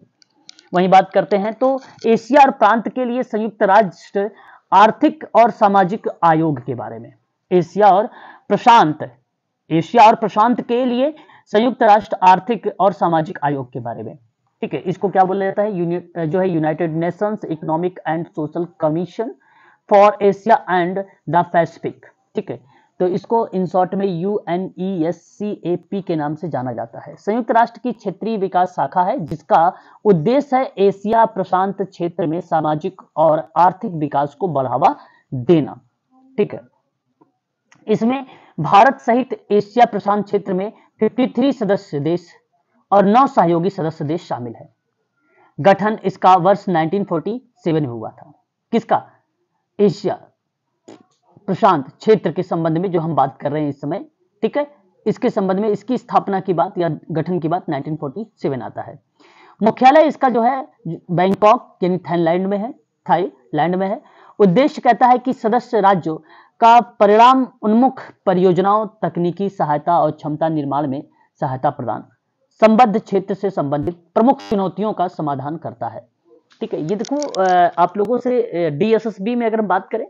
वहीं बात करते हैं तो एशिया और प्रांत के लिए संयुक्त राष्ट्र आर्थिक और सामाजिक आयोग के बारे में। एशिया और प्रशांत के लिए संयुक्त राष्ट्र आर्थिक और सामाजिक आयोग के बारे में, ठीक है। इसको क्या बोला जाता है, जो है United Nations economic and social commission for Asia and the Pacific, ठीक है। तो इसको इन शॉर्ट में UNESCAP के नाम से जाना जाता है। संयुक्त राष्ट्र की क्षेत्रीय विकास शाखा है जिसका उद्देश्य है एशिया प्रशांत क्षेत्र में सामाजिक और आर्थिक विकास को बढ़ावा देना, ठीक है। इसमें भारत सहित एशिया प्रशांत क्षेत्र में 53 सदस्य देश और 9 सहयोगी सदस्य देश शामिल है। गठन इसका वर्ष 1947 में हुआ था। किसका? एशिया प्रशांत क्षेत्र के संबंध में जो हम बात कर रहे हैं इस समय, ठीक है। इसके संबंध में इसकी स्थापना की बात या गठन की बात 1947 आता है। मुख्यालय इसका जो है बैंकॉक यानी थाईलैंड में है। उद्देश्य कहता है कि सदस्य राज्यों का परिणाम उन्मुख परियोजनाओं, तकनीकी सहायता और क्षमता निर्माण में सहायता प्रदान, संबद्ध क्षेत्र से संबंधित प्रमुख चुनौतियों का समाधान करता है, ठीक है। ये देखो आप लोगों से DSSB में अगर हम बात करें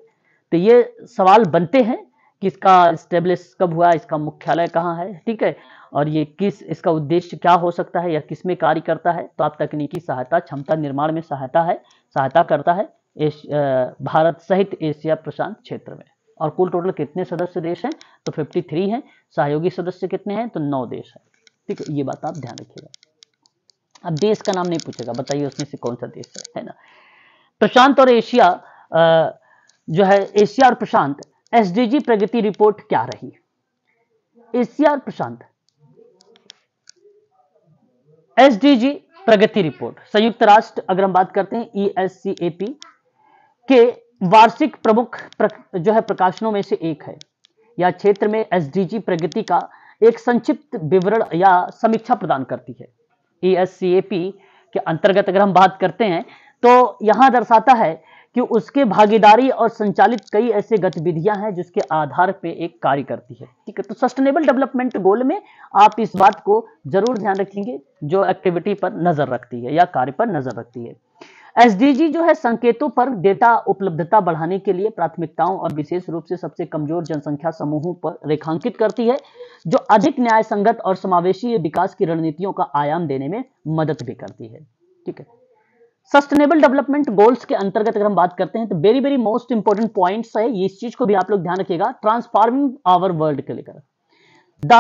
तो ये सवाल बनते हैं कि इसका स्टेब्लिश कब हुआ, इसका मुख्यालय कहाँ है, ठीक है, और ये इसका उद्देश्य क्या हो सकता है या किस में कार्य करता है। तो आप तकनीकी सहायता, क्षमता निर्माण में सहायता करता है भारत सहित एशिया प्रशांत क्षेत्र में। और कुल टोटल कितने सदस्य देश हैं? तो 53 हैं। सहयोगी सदस्य कितने हैं? तो 9 देश हैं, ठीक है। ये बात आप ध्यान रखिएगा। अब देश का नाम नहीं पूछेगा, बताइए उसमें से कौन सा देश है ना। प्रशांत और एशिया जो है एशिया और प्रशांत SDG प्रगति रिपोर्ट क्या रही? एशिया और प्रशांत SDG प्रगति रिपोर्ट संयुक्त राष्ट्र अगर हम बात करते हैं ESCAP के वार्षिक प्रमुख जो है प्रकाशनों में से एक है। यह क्षेत्र में SDG प्रगति का एक संक्षिप्त विवरण या समीक्षा प्रदान करती है। ESCAP के अंतर्गत अगर हम बात करते हैं तो यहां दर्शाता है कि उसके भागीदारी और संचालित कई ऐसे गतिविधियां हैं जिसके आधार पे एक कार्य करती है, ठीक है। तो सस्टेनेबल डेवलपमेंट गोल में आप इस बात को जरूर ध्यान रखेंगे, जो एक्टिविटी पर नजर रखती है या कार्य पर नजर रखती है। SDG जो है संकेतों पर डेटा उपलब्धता बढ़ाने के लिए प्राथमिकताओं और विशेष रूप से सबसे कमजोर जनसंख्या समूहों पर रेखांकित करती है, जो अधिक न्याय संगत और समावेशी विकास की रणनीतियों का आयाम देने में मदद भी करती है, ठीक है। सस्टेनेबल डेवलपमेंट गोल्स के अंतर्गत अगर हम बात करते हैं तो very very most important points है, इस चीज को भी आप लोग ध्यान रखिएगा। ट्रांसफॉर्मिंग आवर वर्ल्ड के लेकर द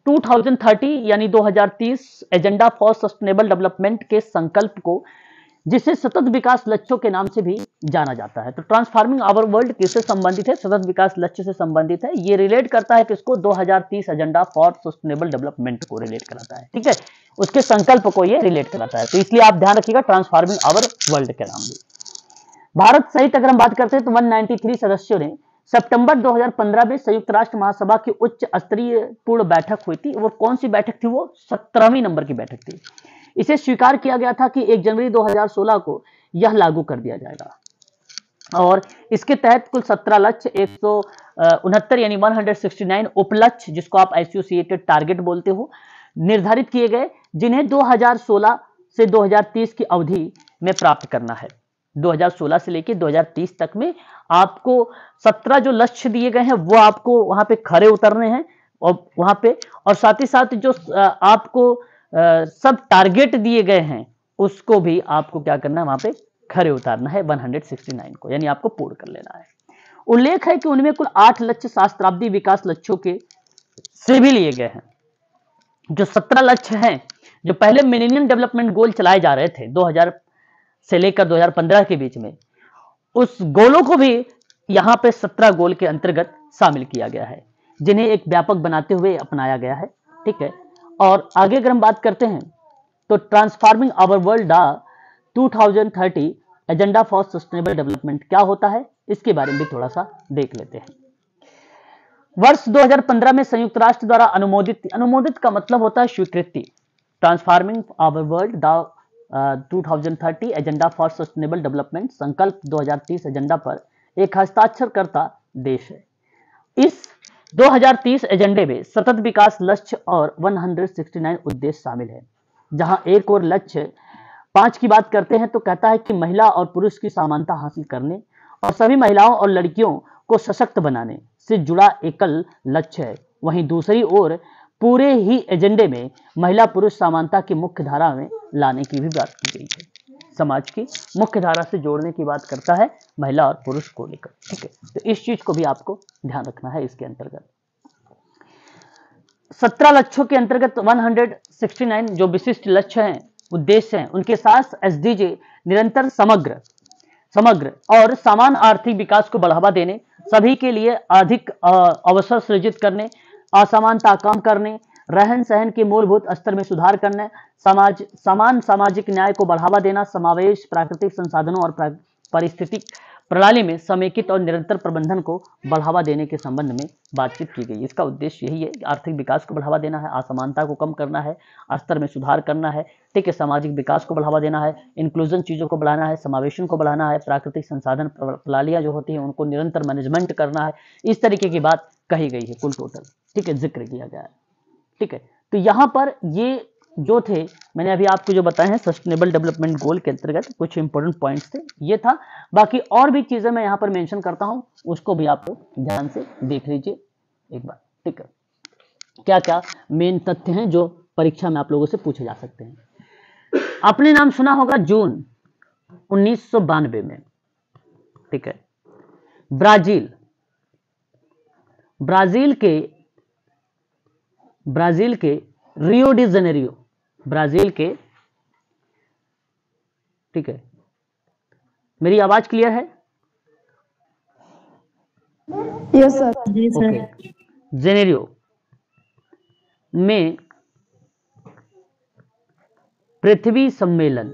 2030 यानी 2030 एजेंडा फॉर सस्टेनेबल डेवलपमेंट के संकल्प को, जिसे सतत विकास लक्ष्यों के नाम से भी जाना जाता है। तो ट्रांसफॉर्मिंग आवर वर्ल्ड किससे संबंधित है? सतत विकास लक्ष्य से संबंधित है। ये रिलेट करता है किसको? 2030 एजेंडा फॉर सस्टेनेबल डेवलपमेंट को रिलेट कराता है, ठीक है। उसके संकल्प को ये रिलेट कराता है, तो इसलिए आप ध्यान रखिएगा ट्रांसफॉर्मिंग आवर वर्ल्ड के नाम भी। भारत सहित अगर हम बात करते हैं तो 193 सदस्यों ने सितंबर 2015 में संयुक्त राष्ट्र महासभा की उच्च स्तरीय पूर्ण बैठक हुई थी। वो कौन सी बैठक थी? वो 17वीं नंबर की बैठक थी। इसे स्वीकार किया गया था कि 1 जनवरी 2016 को यह लागू कर दिया जाएगा और इसके तहत कुल 17 लक्ष्य 169 यानी 169 उपलक्ष्य, जिसको आप एसोसिएटेड टारगेट बोलते हो, निर्धारित किए गए, जिन्हें 2016 से 2030 की अवधि में प्राप्त करना है। 2016 से लेकर 2030 तक में आपको 17 जो लक्ष्य दिए गए हैं वो आपको वहां पे खरे उतरने हैं और वहां पे, और साथ ही साथ जो आपको सब टारगेट दिए गए हैं उसको भी आपको क्या करना है? वहां पे खरे उतारना है 169 को, यानी आपको पूर्ण कर लेना है। उल्लेख है कि उनमें कुल 8 लक्ष्य सहस्त्राब्दी विकास लक्ष्यों के से भी लिए गए हैं। जो 17 लक्ष्य हैं, जो पहले मिलेनियम डेवलपमेंट गोल चलाए जा रहे थे 2000 से लेकर 2015 के बीच में, उस गोलों को भी यहां पे 17 गोल के अंतर्गत शामिल किया गया है, जिन्हें एक व्यापक बनाते हुए अपनाया गया है, ठीक है। और आगे अगर हम बात करते हैं तो transforming our world 2030 agenda for sustainable development क्या होता है, इसके बारे में भी थोड़ा सा देख लेते हैं। वर्ष 2015 में संयुक्त राष्ट्र द्वारा अनुमोदित का मतलब होता है स्वीकृति। Transforming our world 2030 agenda for sustainable development संकल्प 2030 एजेंडा पर एक हस्ताक्षरकर्ता देश है। इस 2030 एजेंडे में सतत विकास लक्ष्य और 169 उद्देश्य शामिल है। जहां एक और लक्ष्य 5 की बात करते हैं तो कहता है कि महिला और पुरुष की समानता हासिल करने और सभी महिलाओं और लड़कियों को सशक्त बनाने से जुड़ा एकल लक्ष्य है। वहीं दूसरी ओर पूरे ही एजेंडे में महिला पुरुष समानता की मुख्य धारा में लाने की भी बात की गई है। समाज की मुख्य धारा से जोड़ने की बात करता है महिला और पुरुष को लेकर। ठीक है, तो इस चीज को भी आपको ध्यान रखना है। इसके अंतर्गत 17 लक्ष्यों के अंतर्गत 169 जो विशिष्ट लक्ष्य हैं, उद्देश्य हैं, उनके साथ एसडीजी निरंतर समग्र और समान आर्थिक विकास को बढ़ावा देने, सभी के लिए अधिक अवसर सृजित करने, असमानता कम करने, रहन सहन के मूलभूत स्तर में सुधार करने, समान सामाजिक न्याय को बढ़ावा देना, समावेश प्राकृतिक संसाधनों और पारिस्थितिक प्रणाली में समेकित और निरंतर प्रबंधन को बढ़ावा देने के संबंध में बातचीत की गई। इसका उद्देश्य यही है, आर्थिक विकास को बढ़ावा देना है, असमानता को कम करना है, स्तर में सुधार करना है, ठीक है, सामाजिक विकास को बढ़ावा देना है, इंक्लूजन चीजों को बढ़ाना है, समावेशन को बढ़ाना है, प्राकृतिक संसाधन प्रणालियां जो होती हैं उनको निरंतर मैनेजमेंट करना है। इस तरीके की बात कही गई है कुल टोटल, ठीक है, जिक्र किया गया है। ठीक है, तो यहां पर ये जो थे मैंने अभी आपको जो बताए हैं सस्टेनेबल डेवलपमेंट गोल के अंतर्गत कुछ इंपॉर्टेंट पॉइंट्स थे, ये था। बाकी और भी चीजें मैं यहां पर मेंशन करता हूं, उसको भी आप ध्यान से देख लीजिए एक बार। ठीक है, क्या क्या मेन तथ्य हैं जो परीक्षा में आप लोगों से पूछे जा सकते हैं। आपने नाम सुना होगा जून 1992 में, ठीक है, ब्राजील के रियो डी जेनेरियो, ब्राजील के, ठीक है, मेरी आवाज क्लियर है? Yes sir. ओके, जेनेरियो में पृथ्वी सम्मेलन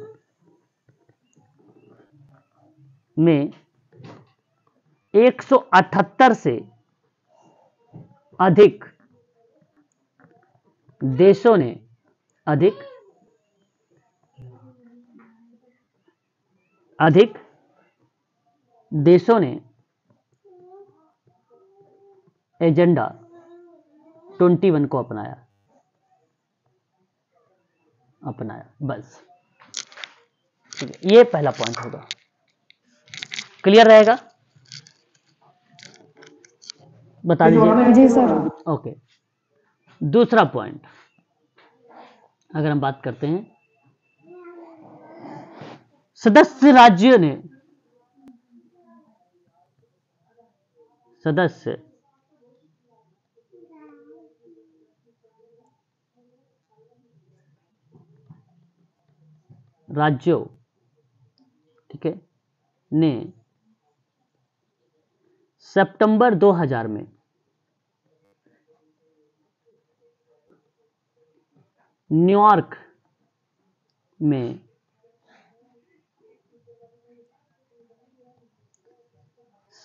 में 178 से अधिक देशों ने एजेंडा 21 को अपनाया। बस, ठीक है, ये पहला पॉइंट होगा, क्लियर रहेगा? बता दीजिए। जी सर। ओके, दूसरा पॉइंट अगर हम बात करते हैं, सदस्य राज्यों, ठीक है, ने सितंबर 2000 में न्यूयॉर्क में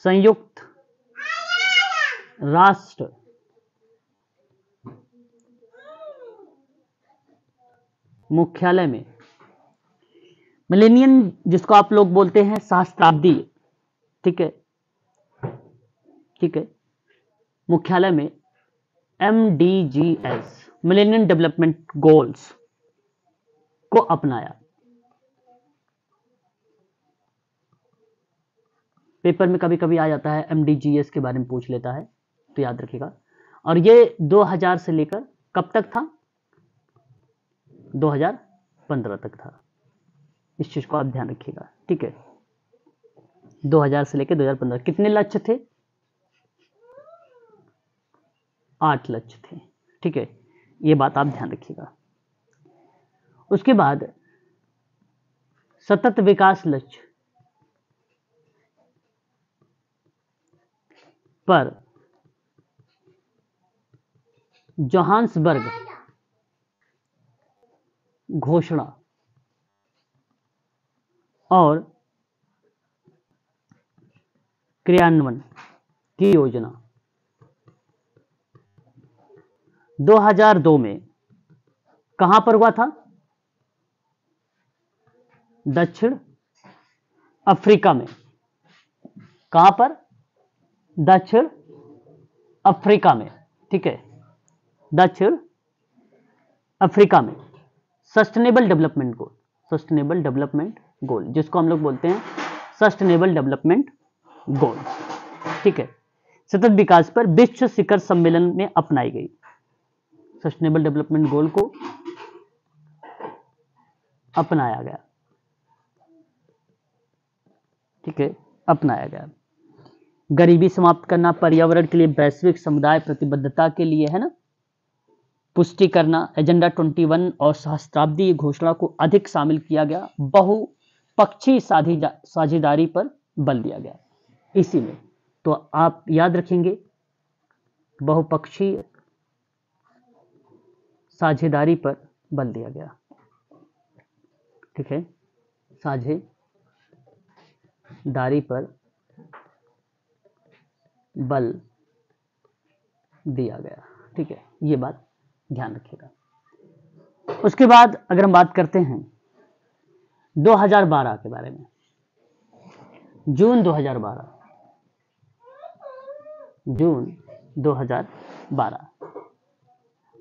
संयुक्त राष्ट्र मुख्यालय में मिलेनियम, जिसको आप लोग बोलते हैं सहस्त्राब्दी, ठीक है, मुख्यालय में MDGs मिलेनियम डेवलपमेंट गोल्स को अपनाया। पेपर में कभी कभी आ जाता है MDGs के बारे में पूछ लेता है, तो याद रखिएगा। और ये 2000 से लेकर कब तक था? 2015 तक था। इस चीज को आप ध्यान रखिएगा, ठीक है। 2000 से लेकर 2015 कितने लक्ष्य थे? 8 लक्ष्य थे, ठीक है, ये बात आप ध्यान रखिएगा। उसके बाद सतत विकास लक्ष्य पर जोहान्सबर्ग घोषणा और क्रियान्वयन की योजना 2002 में कहां पर हुआ था? दक्षिण अफ्रीका में। कहां पर? दक्षिण अफ्रीका में, ठीक है, दक्षिण अफ्रीका में। सस्टेनेबल डेवलपमेंट गोल, जिसको हम लोग बोलते हैं सस्टेनेबल डेवलपमेंट गोल, ठीक है, सतत विकास पर विश्व शिखर सम्मेलन में अपनाई गई। सस्टेनेबल डेवलपमेंट गोल को अपनाया गया, ठीक है, अपनाया गया। गरीबी समाप्त करना, पर्यावरण के लिए वैश्विक समुदाय प्रतिबद्धता के लिए, है ना, पुष्टि करना, एजेंडा 21 और सहस्त्राब्दी घोषणा को अधिक शामिल किया गया, बहुपक्षीय साझेदारी पर बल दिया गया इसी में। तो आप याद रखेंगे बहुपक्षीय साझेदारी पर बल दिया गया, ठीक है, साझेदारी पर बल दिया गया, ठीक है, ये बात ध्यान रखिएगा। उसके बाद अगर हम बात करते हैं 2012 के बारे में, जून 2012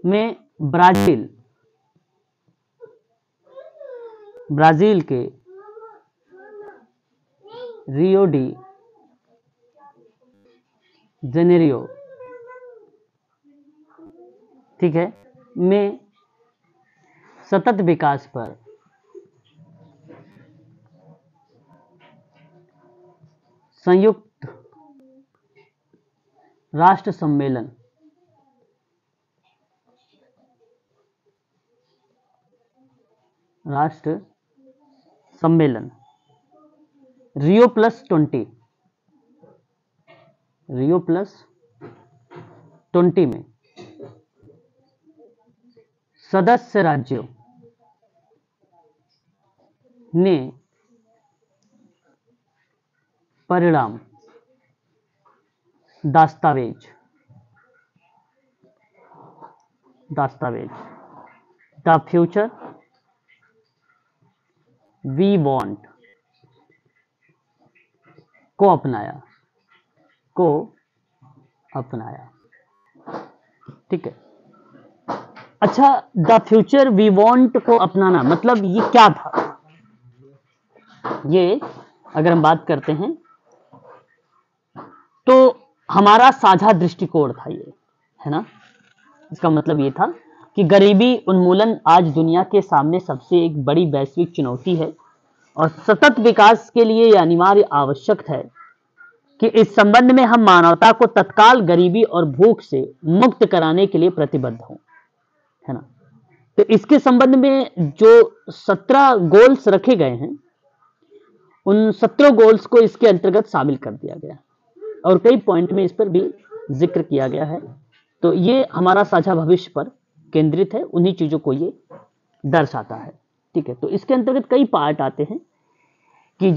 में ब्राजील के रियो डी जेनेरियो, ठीक है, में सतत विकास पर संयुक्त राष्ट्र सम्मेलन रियो प्लस 20 में सदस्य राज्यों ने परिणाम दस्तावेज द फ्यूचर वी वांट को अपनाया, ठीक है। अच्छा, द फ्यूचर वी वांट को अपनाना मतलब ये क्या था? ये अगर हम बात करते हैं तो हमारा साझा दृष्टिकोण था ये, है ना। इसका मतलब ये था कि गरीबी उन्मूलन आज दुनिया के सामने सबसे एक बड़ी वैश्विक चुनौती है और सतत विकास के लिए यह अनिवार्य आवश्यक है कि इस संबंध में हम मानवता को तत्काल गरीबी और भूख से मुक्त कराने के लिए प्रतिबद्ध हों, है ना। तो इसके संबंध में जो 17 गोल्स रखे गए हैं उन 17 गोल्स को इसके अंतर्गत शामिल कर दिया गया और कई पॉइंट में इस पर भी जिक्र किया गया है। तो ये हमारा साझा भविष्य पर केंद्रित है, उन्हीं चीजों को ये दर्शाता है, ठीक है। तो इसके अंतर्गत कई पार्ट आते हैं कि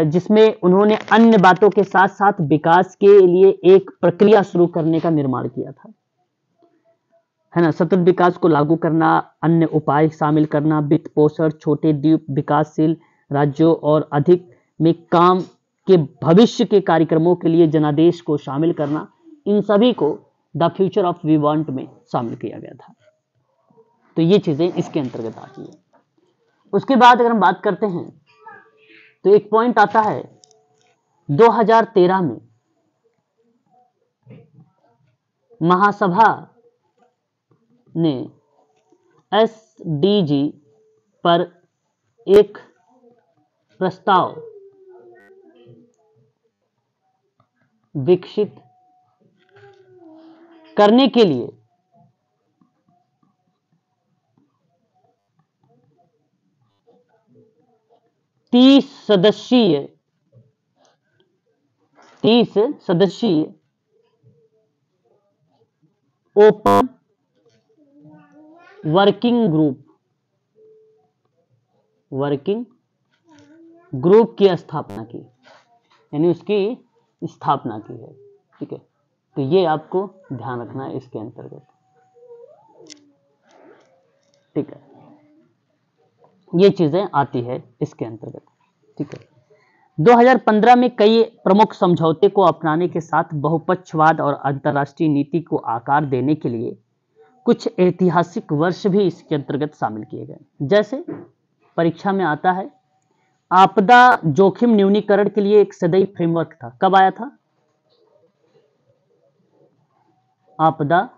जिसमें उन्होंने अन्य बातों के साथ साथ विकास के लिए एक प्रक्रिया शुरू करने का निर्माण किया था, है ना। सतत विकास को लागू करना, अन्य उपाय शामिल करना, वित्त पोषण, छोटे द्वीप, विकासशील राज्यों और अधिक में काम के भविष्य के कार्यक्रमों के लिए जनादेश को शामिल करना, इन सभी को the future of we want में शामिल किया गया था। तो ये चीजें इसके अंतर्गत आती है। उसके बाद अगर हम बात करते हैं तो एक पॉइंट आता है 2013 में महासभा ने एसडीजी पर एक प्रस्ताव विकसित करने के लिए 30 सदस्यीय ओपन वर्किंग ग्रुप की स्थापना की, यानी उसकी स्थापना की है, ठीक है। तो ये आपको ध्यान रखना है इसके अंतर्गत, ठीक है। ये चीजें आती है इसके अंतर्गत, ठीक है। 2015 में कई प्रमुख समझौते को अपनाने के साथ बहुपक्षवाद और अंतर्राष्ट्रीय नीति को आकार देने के लिए कुछ ऐतिहासिक वर्ष भी इसके अंतर्गत शामिल किए गए। जैसे परीक्षा में आता है आपदा जोखिम न्यूनीकरण के लिए एक सदैव फ्रेमवर्क था, कब आया था? आपदा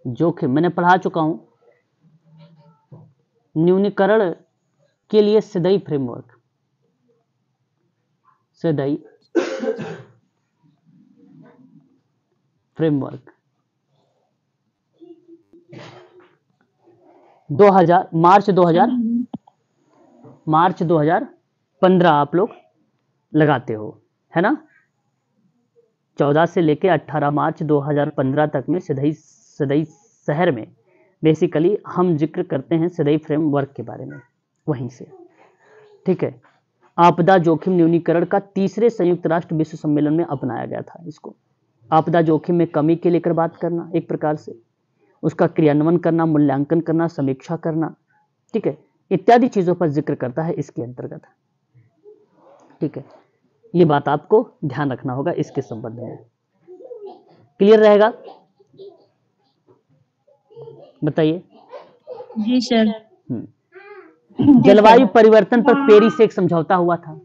जोखिम मैंने पढ़ा चुका हूं, न्यूनीकरण के लिए सदैव फ्रेमवर्क, सदैव फ्रेमवर्क 2000 मार्च 2015 आप लोग लगाते हो, है ना? 14 से लेके 18 मार्च 2015 तक में सदैव शहर में बेसिकली हम जिक्र करते हैं सदैव फ्रेमवर्क के बारे में, वहीं से, ठीक है। आपदा जोखिम न्यूनीकरण का तीसरे संयुक्त राष्ट्र विश्व सम्मेलन में अपनाया गया था इसको। आपदा जोखिम में कमी के लेकर बात करना, एक प्रकार से उसका क्रियान्वयन करना, मूल्यांकन करना, समीक्षा करना, ठीक है, इत्यादि चीजों पर जिक्र करता है इसके अंतर्गत, ठीक है। ये बात आपको ध्यान रखना होगा इसके संबंध में। क्लियर रहेगा? बताइए। जी सर। जलवायु परिवर्तन पर पेरिस से एक समझौता हुआ था।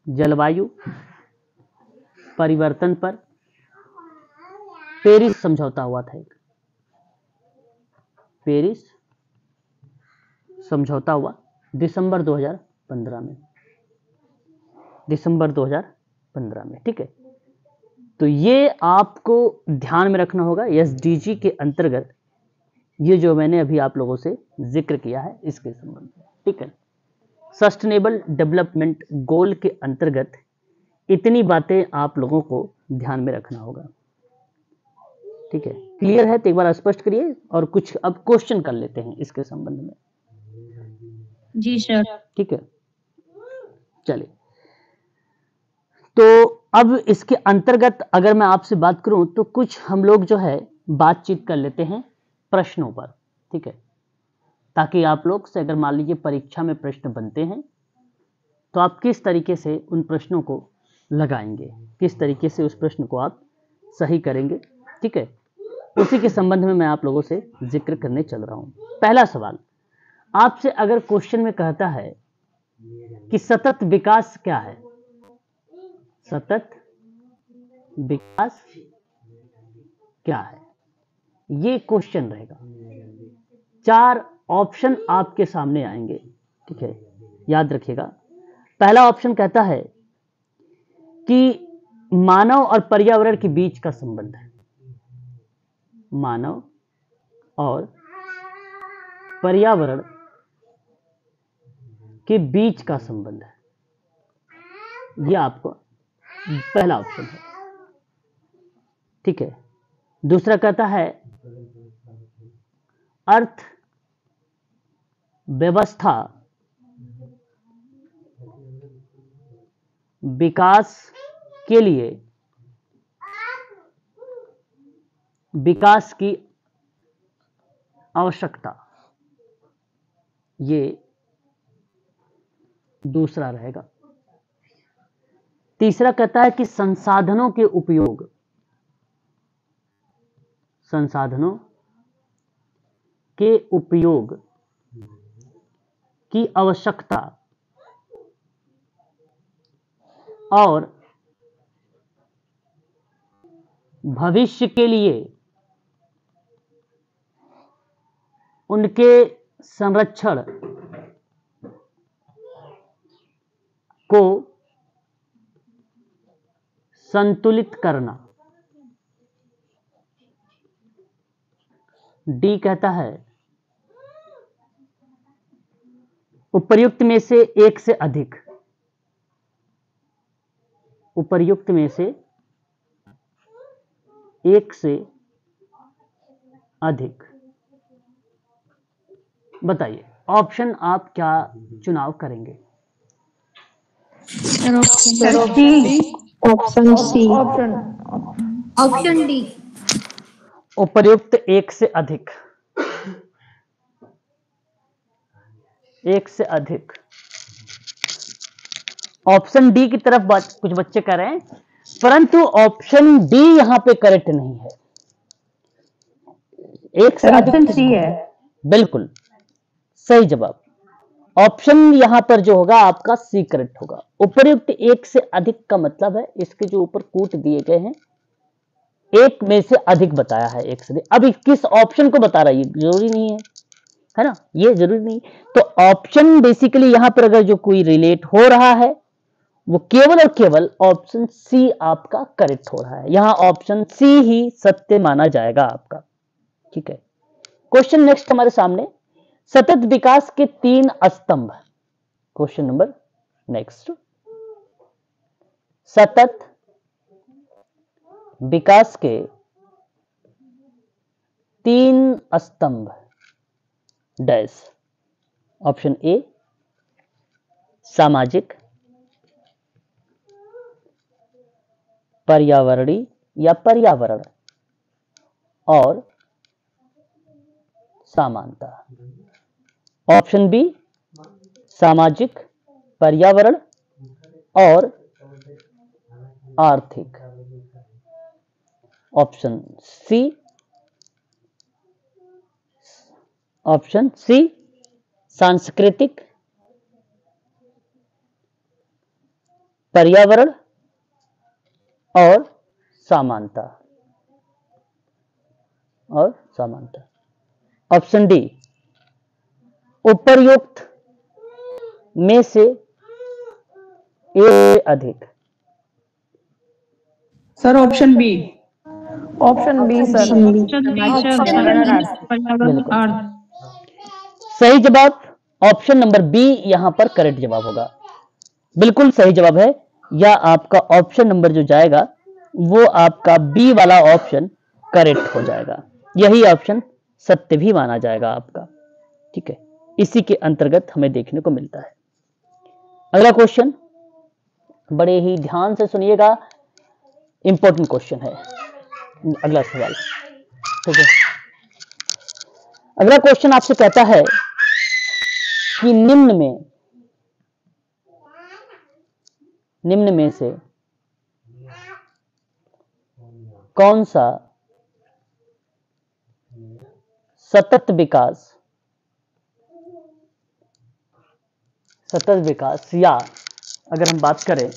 जलवायु परिवर्तन पर पेरिस समझौता हुआ था, एक पेरिस समझौता हुआ दिसंबर 2015 में, दिसंबर 2015 में, ठीक है। तो ये आपको ध्यान में रखना होगा एसडीजी के अंतर्गत, ये जो मैंने अभी आप लोगों से जिक्र किया है इसके संबंध में, ठीक है। सस्टेनेबल डेवलपमेंट गोल के अंतर्गत इतनी बातें आप लोगों को ध्यान में रखना होगा, ठीक है। क्लियर है? तो एक बार स्पष्ट करिए और कुछ अब क्वेश्चन कर लेते हैं इसके संबंध में। जी सर। ठीक है, चलिए। तो अब इसके अंतर्गत अगर मैं आपसे बात करूं तो कुछ हम लोग जो है बातचीत कर लेते हैं प्रश्नों पर, ठीक है, ताकि आप लोग से अगर मान लीजिए परीक्षा में प्रश्न बनते हैं तो आप किस तरीके से उन प्रश्नों को लगाएंगे, किस तरीके से उस प्रश्न को आप सही करेंगे, ठीक है। उसी के संबंध में मैं आप लोगों से जिक्र करने चल रहा हूं। पहला सवाल आपसे अगर क्वेश्चन में कहता है कि सतत विकास क्या है, सतत विकास क्या है, ये क्वेश्चन रहेगा। 4 ऑप्शन आपके सामने आएंगे, ठीक है, याद रखिएगा। पहला ऑप्शन कहता है कि मानव और पर्यावरण के बीच का संबंध है, मानव और पर्यावरण के बीच का संबंध है, यह आपको पहला ऑप्शन है, ठीक है। दूसरा कहता है अर्थ व्यवस्था विकास के लिए विकास की आवश्यकता, ये दूसरा रहेगा। तीसरा कहता है कि संसाधनों के उपयोग, संसाधनों के उपयोग की आवश्यकता और भविष्य के लिए उनके संरक्षण को संतुलित करना। डी कहता है उपर्युक्त में से एक से अधिक, उपर्युक्त में से एक से अधिक। बताइए ऑप्शन आप क्या चुनाव करेंगे? Option C. Option D. उपर्युक्त एक से अधिक, एक से अधिक। ऑप्शन डी की तरफ कुछ बच्चे कह रहे हैं, परंतु ऑप्शन डी यहां पे करेक्ट नहीं है। एक से अधिक सी है। बिल्कुल सही जवाब ऑप्शन यहां पर जो होगा आपका सी करेक्ट होगा। उपर्युक्त एक से अधिक का मतलब है इसके जो ऊपर कूट दिए गए हैं एक में से अधिक बताया है, एक से अधिक। अब किस ऑप्शन को बता रहा है ये जरूरी नहीं है ना, ये जरूरी नहीं। तो ऑप्शन बेसिकली यहां पर अगर जो कोई रिलेट हो रहा है वो केवल और केवल ऑप्शन सी आपका करेक्ट हो रहा है, यहां ऑप्शन सी ही सत्य माना जाएगा आपका। ठीक है, क्वेश्चन नेक्स्ट हमारे सामने, सतत विकास के 3 स्तंभ। क्वेश्चन नंबर नेक्स्ट, सतत विकास के 3 स्तंभ डैश। ऑप्शन ए सामाजिक, पर्यावरणीय या पर्यावरण और समानता। ऑप्शन बी सामाजिक, पर्यावरण और आर्थिक। ऑप्शन सी सांस्कृतिक, पर्यावरण और समानता। ऑप्शन डी उपर्युक्त में से एक से अधिक। Sir option B. Option B sir, बिल्कुल सही जवाब, ऑप्शन नंबर बी यहां पर करेक्ट जवाब होगा। बिल्कुल सही जवाब है, या आपका ऑप्शन नंबर जो जाएगा वो आपका बी वाला ऑप्शन करेक्ट हो जाएगा, यही ऑप्शन सत्य भी माना जाएगा आपका। ठीक है, इसी के अंतर्गत हमें देखने को मिलता है। अगला क्वेश्चन बड़े ही ध्यान से सुनिएगा, इंपॉर्टेंट क्वेश्चन है अगला सवाल। ठीक है, अगला क्वेश्चन आपसे कहता है कि निम्न में से कौन सा सतत विकास या अगर हम बात करें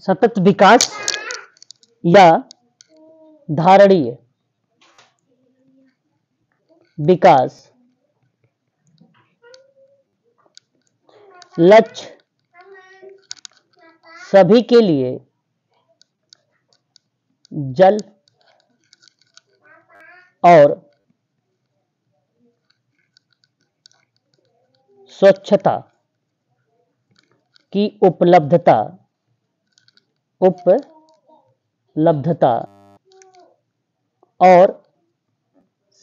सतत विकास या धारणीय विकास लक्ष्य सभी के लिए जल और स्वच्छता की उपलब्धता और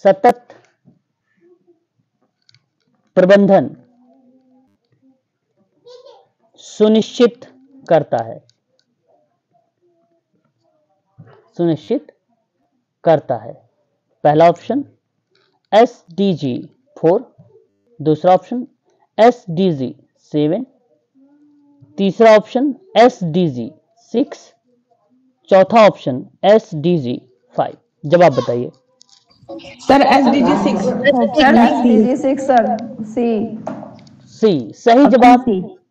सतत प्रबंधन सुनिश्चित करता है। पहला ऑप्शन SDG 4, दूसरा ऑप्शन SDG 7, तीसरा ऑप्शन SDG 6, चौथा ऑप्शन SDG 5। जवाब बताइए। Sir SDG 6। Sir SDG 6 sir, C सही जवाब,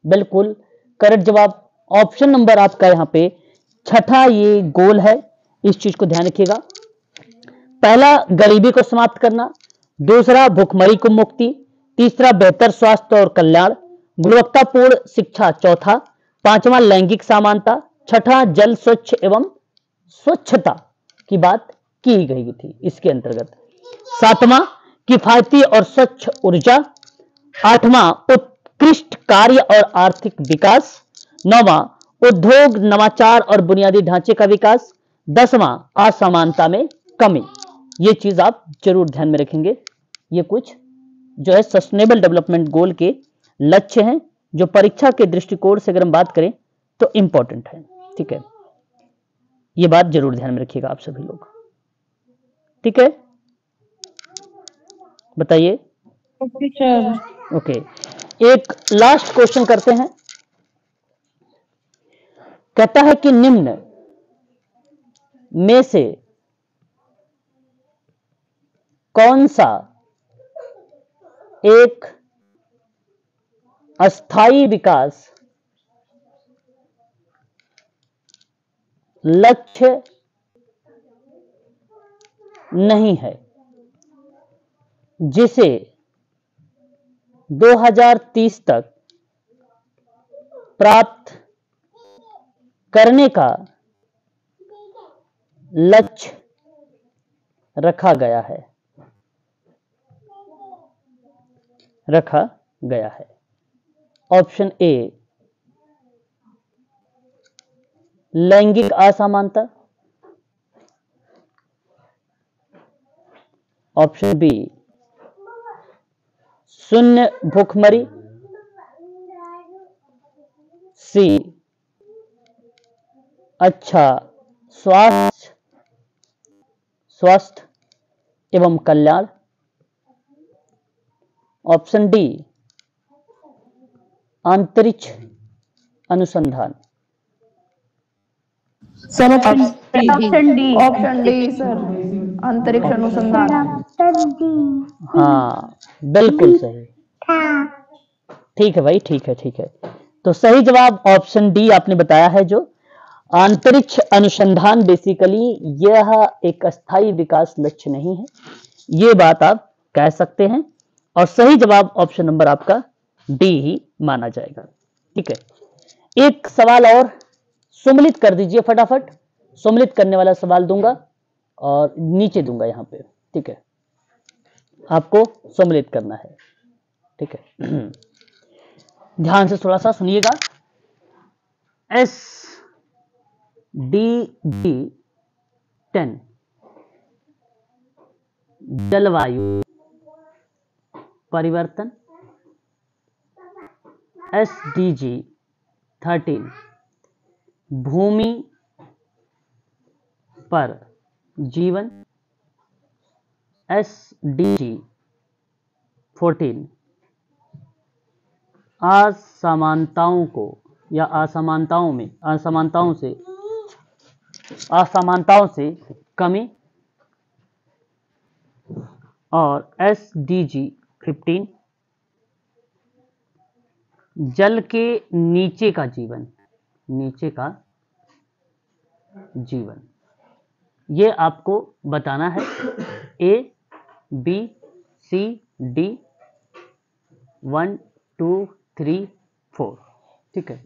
बिल्कुल करेक्ट जवाब। ऑप्शन नंबर आपका यहाँ पे छठा ये गोल है, इस चीज को ध्यान रखिएगा। पहला गरीबी को समाप्त करना, दूसरा भूखमरी को मुक्ति, तीसरा बेहतर स्वास्थ्य और कल्याण, गुणवत्तापूर्ण शिक्षा चौथा, पांचवा लैंगिक समानता, छठा जल स्वच्छ एवं स्वच्छता की बात की गई थी इसके अंतर्गत, सातवां किफायती और स्वच्छ ऊर्जा, आठवां उत्कृष्ट कार्य और आर्थिक विकास, नौवां उद्योग नवाचार और बुनियादी ढांचे का विकास, 10वां असमानता में कमी। ये चीज आप जरूर ध्यान में रखेंगे। ये कुछ जो है सस्टेनेबल डेवलपमेंट गोल के लक्ष्य हैं जो परीक्षा के दृष्टिकोण से अगर हम बात करें तो इंपॉर्टेंट है। ठीक है, ये बात जरूर ध्यान में रखिएगा आप सभी लोग। ठीक है, बताइए। ओके, एक लास्ट क्वेश्चन करते हैं। कहता है कि निम्न में से कौन सा एक अस्थायी विकास लक्ष्य नहीं है जिसे 2030 तक प्राप्त करने का लक्ष्य रखा गया है? ऑप्शन ए लैंगिक असमानता, ऑप्शन बी शून्य भूखमरी, सी अच्छा स्वास्थ्य एवं कल्याण, ऑप्शन डी अंतरिक्ष अनुसंधान। सर ऑप्शन डी सर, अंतरिक्ष अनुसंधान। हाँ बिल्कुल सही, ठीक है भाई, ठीक है। तो सही जवाब ऑप्शन डी आपने बताया है, जो अंतरिक्ष अनुसंधान बेसिकली यह एक अस्थायी विकास लक्ष्य नहीं है, ये बात आप कह सकते हैं। और सही जवाब ऑप्शन नंबर आपका डी ही माना जाएगा। ठीक है, एक सवाल और सम्मिलित कर दीजिए फटाफट। सम्मिलित करने वाला सवाल दूंगा और नीचे दूंगा यहाँ पे। ठीक है, आपको सम्मिलित करना है। ठीक है, ध्यान से थोड़ा सा सुनिएगा। SDG 10 जलवायु परिवर्तन, SDG 13 भूमि पर जीवन, SDG 14 असमानताओं को या असमानताओं से कमी, और SDG 15 जल के नीचे का जीवन। ये आपको बताना है A, B, C, D 1, 2, 3, 4। ठीक है,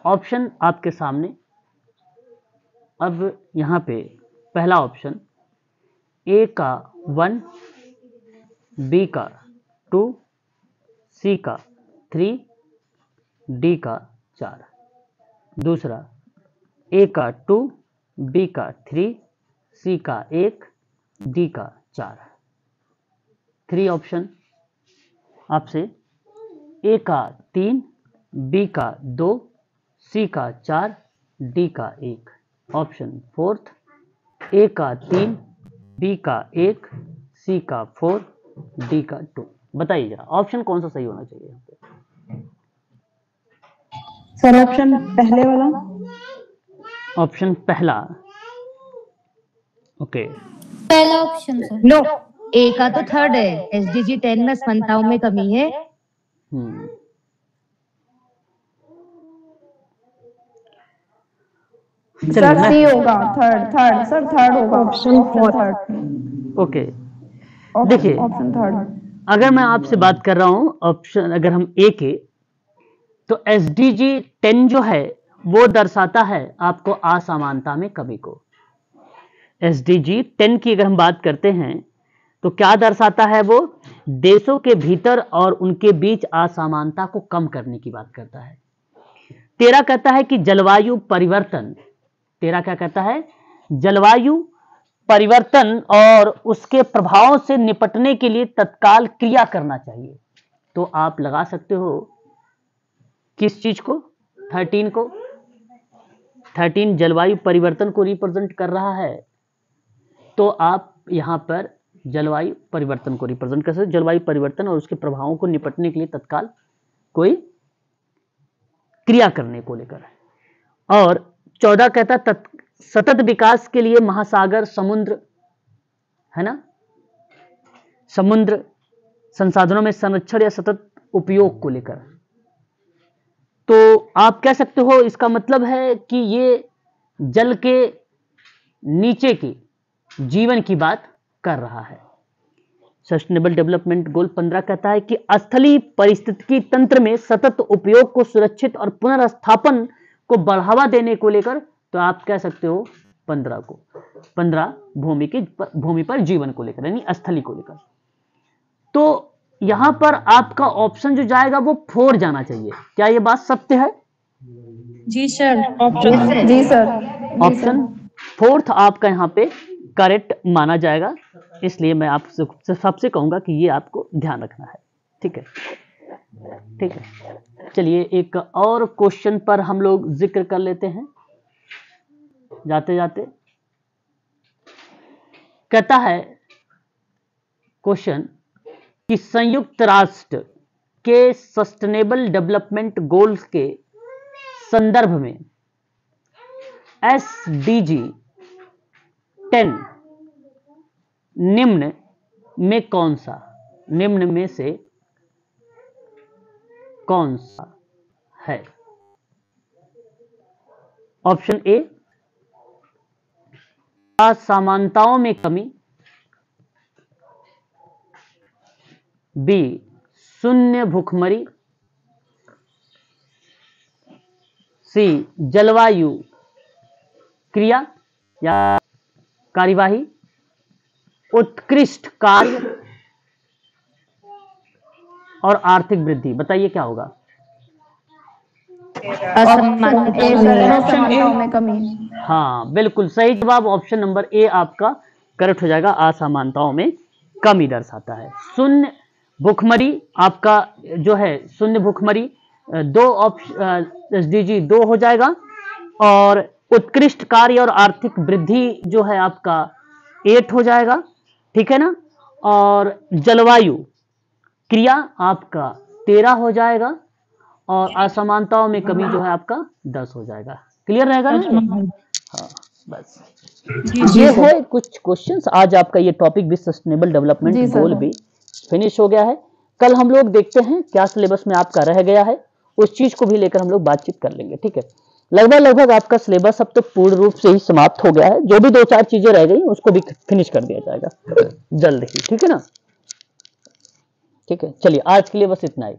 ऑप्शन आपके सामने। अब यहाँ पे पहला ऑप्शन A का 1, B का 2, C का 3, D का 4। दूसरा A का 2, B का 3, C का 1, D का 4। 3 ऑप्शन आपसे। A का 3, B का 2, C का 4, D का 1। ऑप्शन 4, A का 3, B का 1, C का 4, D का 2। बताइए जरा ऑप्शन कौन सा सही होना चाहिए यहाँ पे? सर ऑप्शन पहले वाला। ऑप्शन पहला, ओके। पहला ऑप्शन सर। नो, ए का तो थर्ड है, SDG 10 में असमानताओं में कमी है। सर सी होगा, थर्ड होगा, ऑप्शन थर्ड। ओके, देखिए ऑप्शन थर्ड। अगर मैं आपसे बात कर रहा हूं ऑप्शन, अगर हम ए के, तो SDG 10 जो है वो दर्शाता है आपको असमानता में कमी को। SDG 10 की अगर हम बात करते हैं तो क्या दर्शाता है? वो देशों के भीतर और उनके बीच असमानता को कम करने की बात करता है। 13 कहता है कि जलवायु परिवर्तन, 13 क्या कहता है? जलवायु परिवर्तन और उसके प्रभावों से निपटने के लिए तत्काल क्रिया करना चाहिए। तो आप लगा सकते हो किस चीज को? 13 को। 13 जलवायु परिवर्तन को रिप्रेजेंट कर रहा है, तो आप यहां पर जलवायु परिवर्तन को रिप्रेजेंट कर सकते। जलवायु परिवर्तन और उसके प्रभावों को निपटने के लिए तत्काल कोई क्रिया करने को लेकर। और 14 कहता सतत विकास के लिए महासागर, समुद्र, है ना, समुद्र संसाधनों में संरक्षण या सतत उपयोग को लेकर। तो आप कह सकते हो इसका मतलब है कि ये जल के नीचे की जीवन की बात कर रहा है। सस्टेनेबल डेवलपमेंट गोल 15 कहता है कि स्थलीय पारिस्थितिकी तंत्र में सतत उपयोग को सुरक्षित और पुनर्स्थापन को बढ़ावा देने को लेकर, तो आप कह सकते हो 15 भूमि पर जीवन को लेकर, यानी स्थली को लेकर। तो यहां पर आपका ऑप्शन जो जाएगा वो 4 जाना चाहिए। क्या ये बात सत्य है? जी सर, ऑप्शन जी सर। ऑप्शन 4 आपका यहाँ पे करेक्ट माना जाएगा, इसलिए मैं आपसे सबसे कहूंगा कि ये आपको ध्यान रखना है। ठीक है, ठीक है। चलिए एक और क्वेश्चन पर हम लोग जिक्र कर लेते हैं जाते जाते। कहता है क्वेश्चन कि संयुक्त राष्ट्र के सस्टेनेबल डेवलपमेंट गोल्स के संदर्भ में SDG 10 निम्न में से कौन सा है? ऑप्शन ए, असमानताओं में कमी, बी, शून्य भूखमरी, सी, जलवायु क्रिया या कार्यवाही, उत्कृष्ट कार्य और आर्थिक वृद्धि। बताइए क्या होगा? असमानताओं में कमी। हाँ बिल्कुल सही जवाब, ऑप्शन नंबर ए आपका करेक्ट हो जाएगा। असमानताओं में कमी दर्शाता है। शून्य भूखमरी आपका जो है, शून्य भूखमरी 2 SDG 2 हो जाएगा, और उत्कृष्ट कार्य और आर्थिक वृद्धि जो है आपका 8 हो जाएगा। ठीक है ना, और जलवायु क्रिया आपका 13 हो जाएगा, और असमानताओं में कमी जो है आपका 10 हो जाएगा। क्लियर रहेगा ना? हाँ बस ये है कुछ क्वेश्चंस। आज आपका ये टॉपिक भी सस्टेनेबल डेवलपमेंट गोल भी फिनिश हो गया है। कल हम लोग देखते हैं क्या सिलेबस में आपका रह गया है, उस चीज को भी लेकर हम लोग बातचीत कर लेंगे। ठीक है, लगभग आपका सिलेबस अब तो पूर्ण रूप से ही समाप्त हो गया है। जो भी 2-4 चीजें रह गई उसको भी फिनिश कर दिया जाएगा जल्द ही। ठीक है ना? ठीक है, चलिए आज के लिए बस इतना ही।